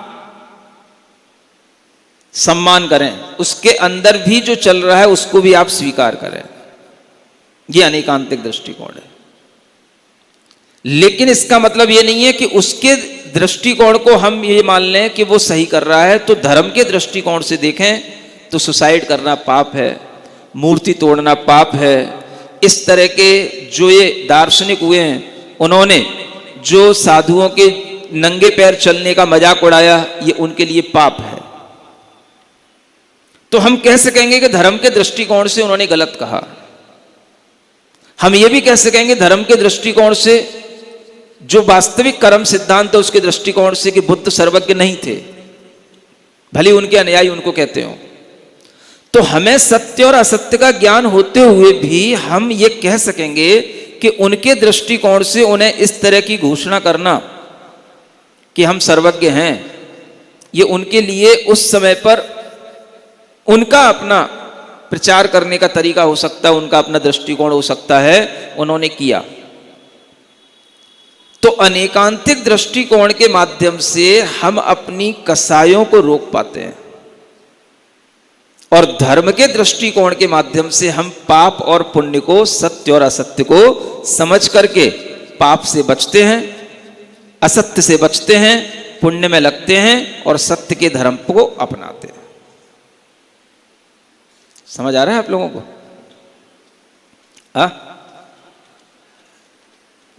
E: सम्मान करें, उसके अंदर भी जो चल रहा है उसको भी आप स्वीकार करें। यह अनेकांतिक दृष्टिकोण है। लेकिन इसका मतलब यह नहीं है कि उसके दृष्टिकोण को हम ये मान लें कि वो सही कर रहा है। तो धर्म के दृष्टिकोण से देखें तो सुसाइड करना पाप है, मूर्ति तोड़ना पाप है। इस तरह के जो ये दार्शनिक हुए हैं, उन्होंने जो साधुओं के नंगे पैर चलने का मजाक उड़ाया, ये उनके लिए पाप है। तो हम कह सकेंगे कि धर्म के दृष्टिकोण से उन्होंने गलत कहा। हम ये भी कह सकेंगे धर्म के दृष्टिकोण से, जो वास्तविक कर्म सिद्धांत है उसके दृष्टिकोण से, कि बुद्ध सर्वज्ञ नहीं थे, भले उनके अनुयायी उनको कहते हो। तो हमें सत्य और असत्य का ज्ञान होते हुए भी हम ये कह सकेंगे कि उनके दृष्टिकोण से उन्हें इस तरह की घोषणा करना कि हम सर्वज्ञ हैं, ये उनके लिए उस समय पर उनका अपना प्रचार करने का तरीका हो सकता है, उनका अपना दृष्टिकोण हो सकता है, उन्होंने किया। तो अनेकांतिक दृष्टिकोण के माध्यम से हम अपनी कसायों को रोक पाते हैं, और धर्म के दृष्टिकोण के माध्यम से हम पाप और पुण्य को, सत्य और असत्य को समझ करके पाप से बचते हैं, असत्य से बचते हैं, पुण्य में लगते हैं और सत्य के धर्म को अपनाते हैं। समझ आ रहा है आप लोगों को?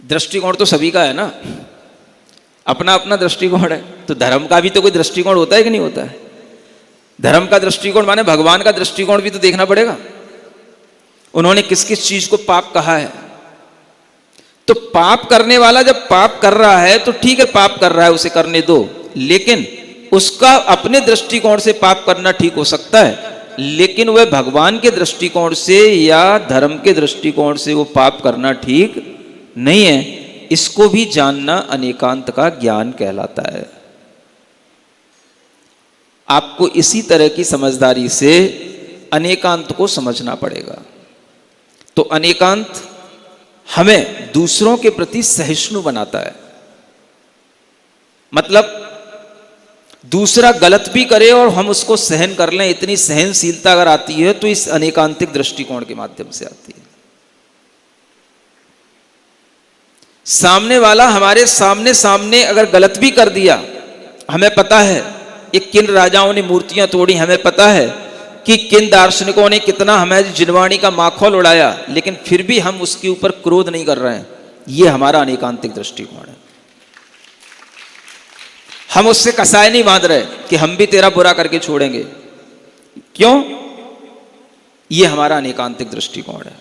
E: दृष्टिकोण तो सभी का है ना, अपना अपना दृष्टिकोण है। तो धर्म का भी तो कोई दृष्टिकोण होता है कि नहीं होता है? धर्म का दृष्टिकोण माने भगवान का दृष्टिकोण भी तो देखना पड़ेगा। उन्होंने किस किस चीज को पाप कहा है। तो पाप करने वाला जब पाप कर रहा है तो ठीक है, पाप कर रहा है, उसे करने दो। लेकिन उसका अपने दृष्टिकोण से पाप करना ठीक हो सकता है, लेकिन वह भगवान के दृष्टिकोण से या धर्म के दृष्टिकोण से वो पाप करना ठीक नहीं है। इसको भी जानना अनेकांत का ज्ञान कहलाता है। आपको इसी तरह की समझदारी से अनेकांत को समझना पड़ेगा। तो अनेकांत हमें दूसरों के प्रति सहिष्णु बनाता है। मतलब दूसरा गलत भी करे और हम उसको सहन कर लें, इतनी सहनशीलता अगर आती है तो इस अनेकांतिक दृष्टिकोण के माध्यम से आती है। सामने वाला हमारे सामने अगर गलत भी कर दिया, हमें पता है ये किन राजाओं ने मूर्तियां तोड़ी, हमें पता है कि किन दार्शनिकों ने कितना हमारी जिनवाणी का माखौल उड़ाया, लेकिन फिर भी हम उसके ऊपर क्रोध नहीं कर रहे हैं। ये हमारा अनेकांतिक दृष्टिकोण है। हम उससे कसाय नहीं बांध रहे कि हम भी तेरा बुरा करके छोड़ेंगे। क्यों? ये हमारा अनेकांतिक दृष्टिकोण है।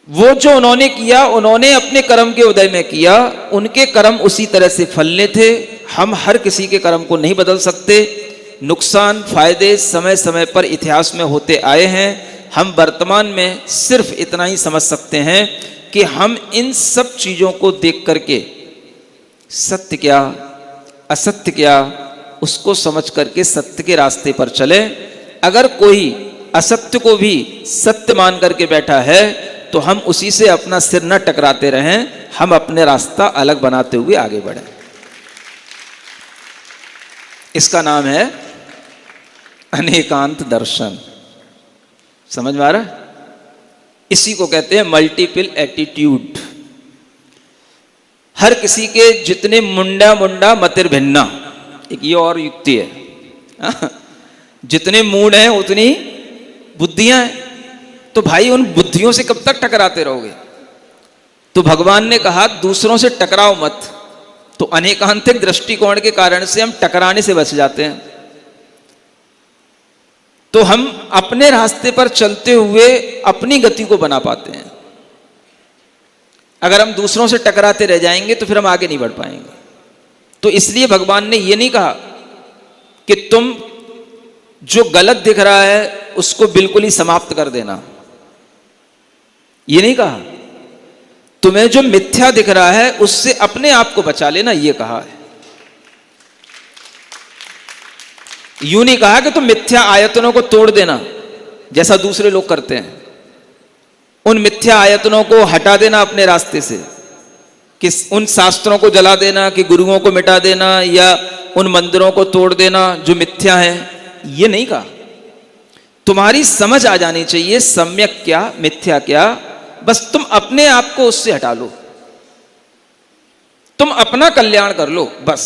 E: वो जो उन्होंने किया, उन्होंने अपने कर्म के उदय में किया, उनके कर्म उसी तरह से फलने थे। हम हर किसी के कर्म को नहीं बदल सकते। नुकसान फायदे समय समय पर इतिहास में होते आए हैं। हम वर्तमान में सिर्फ इतना ही समझ सकते हैं कि हम इन सब चीजों को देख करके सत्य क्या असत्य क्या उसको समझ करके सत्य के रास्ते पर चले। अगर कोई असत्य को भी सत्य मान करके बैठा है तो हम उसी से अपना सिर न टकराते रहें, हम अपने रास्ता अलग बनाते हुए आगे बढ़ें। इसका नाम है अनेकांत दर्शन। समझ में आ रहा है? इसी को कहते हैं मल्टीपल एटीट्यूड। हर किसी के जितने मुंडा मुंडा मतिर भिन्ना, एक ये और युक्ति है। जितने मूड हैं उतनी बुद्धियां हैं। तो भाई उन बुद्धियों से कब तक टकराते रहोगे? तो भगवान ने कहा दूसरों से टकराओ मत। तो अनेकांतिक दृष्टिकोण के कारण से हम टकराने से बच जाते हैं। तो हम अपने रास्ते पर चलते हुए अपनी गति को बना पाते हैं। अगर हम दूसरों से टकराते रह जाएंगे तो फिर हम आगे नहीं बढ़ पाएंगे। तो इसलिए भगवान ने यह नहीं कहा कि तुम जो गलत दिख रहा है उसको बिल्कुल ही समाप्त कर देना, यह नहीं कहा। तुम्हें जो मिथ्या दिख रहा है उससे अपने आप को बचा लेना, यह कहा है। यूं नहीं कहा कि तुम मिथ्या आयतनों को तोड़ देना जैसा दूसरे लोग करते हैं। उन मिथ्या आयतनों को हटा देना अपने रास्ते से, कि उन शास्त्रों को जला देना, कि गुरुओं को मिटा देना, या उन मंदिरों को तोड़ देना जो मिथ्या है, ये नहीं कहा। तुम्हारी समझ आ जानी चाहिए सम्यक क्या मिथ्या क्या, बस तुम अपने आप को उससे हटा लो, तुम अपना कल्याण कर लो। बस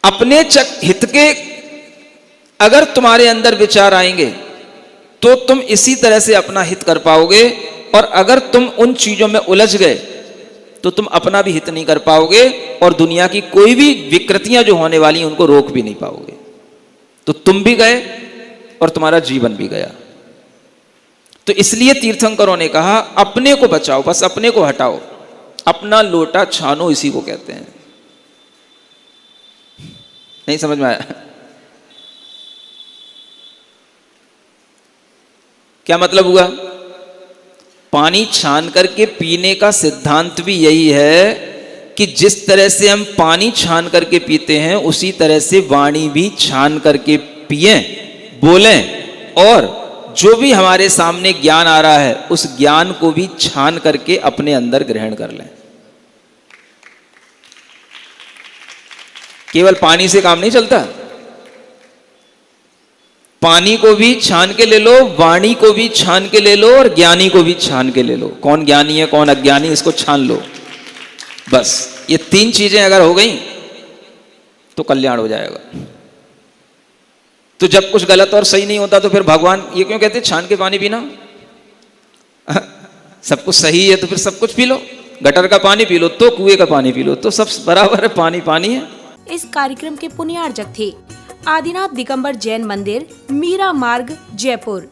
E: अपने हित के अगर तुम्हारे अंदर विचार आएंगे तो तुम इसी तरह से अपना हित कर पाओगे, और अगर तुम उन चीजों में उलझ गए तो तुम अपना भी हित नहीं कर पाओगे, और दुनिया की कोई भी विकृतियां जो होने वाली हैं उनको रोक भी नहीं पाओगे। तो तुम भी गए और तुम्हारा जीवन भी गया। तो इसलिए तीर्थंकरों ने कहा अपने को बचाओ, बस अपने को हटाओ, अपना लोटा छानो, इसी को कहते हैं। नहीं समझ में आया? क्या मतलब हुआ? पानी छान करके पीने का सिद्धांत भी यही है कि जिस तरह से हम पानी छान करके पीते हैं उसी तरह से वाणी भी छान करके पिएं, बोलें, और जो भी हमारे सामने ज्ञान आ रहा है उस ज्ञान को भी छान करके अपने अंदर ग्रहण कर लें। केवल पानी से काम नहीं चलता, पानी को भी छान के ले लो, वाणी को भी छान के ले लो, और ज्ञानी को भी छान के ले लो। कौन ज्ञानी है कौन अज्ञानी, इसको छान लो। बस ये तीन चीजें अगर हो गई तो कल्याण हो जाएगा। तो जब कुछ गलत और सही नहीं होता तो फिर भगवान ये क्यों कहते छान के पानी पीना? सब कुछ सही है तो फिर सब कुछ पी लो, गटर का पानी पी लो तो कुएं का पानी पी लो, तो सब बराबर है, पानी पानी है।
A: इस कार्यक्रम के पुण्यार्जक थे आदिनाथ दिगंबर जैन मंदिर, मीरा मार्ग, जयपुर।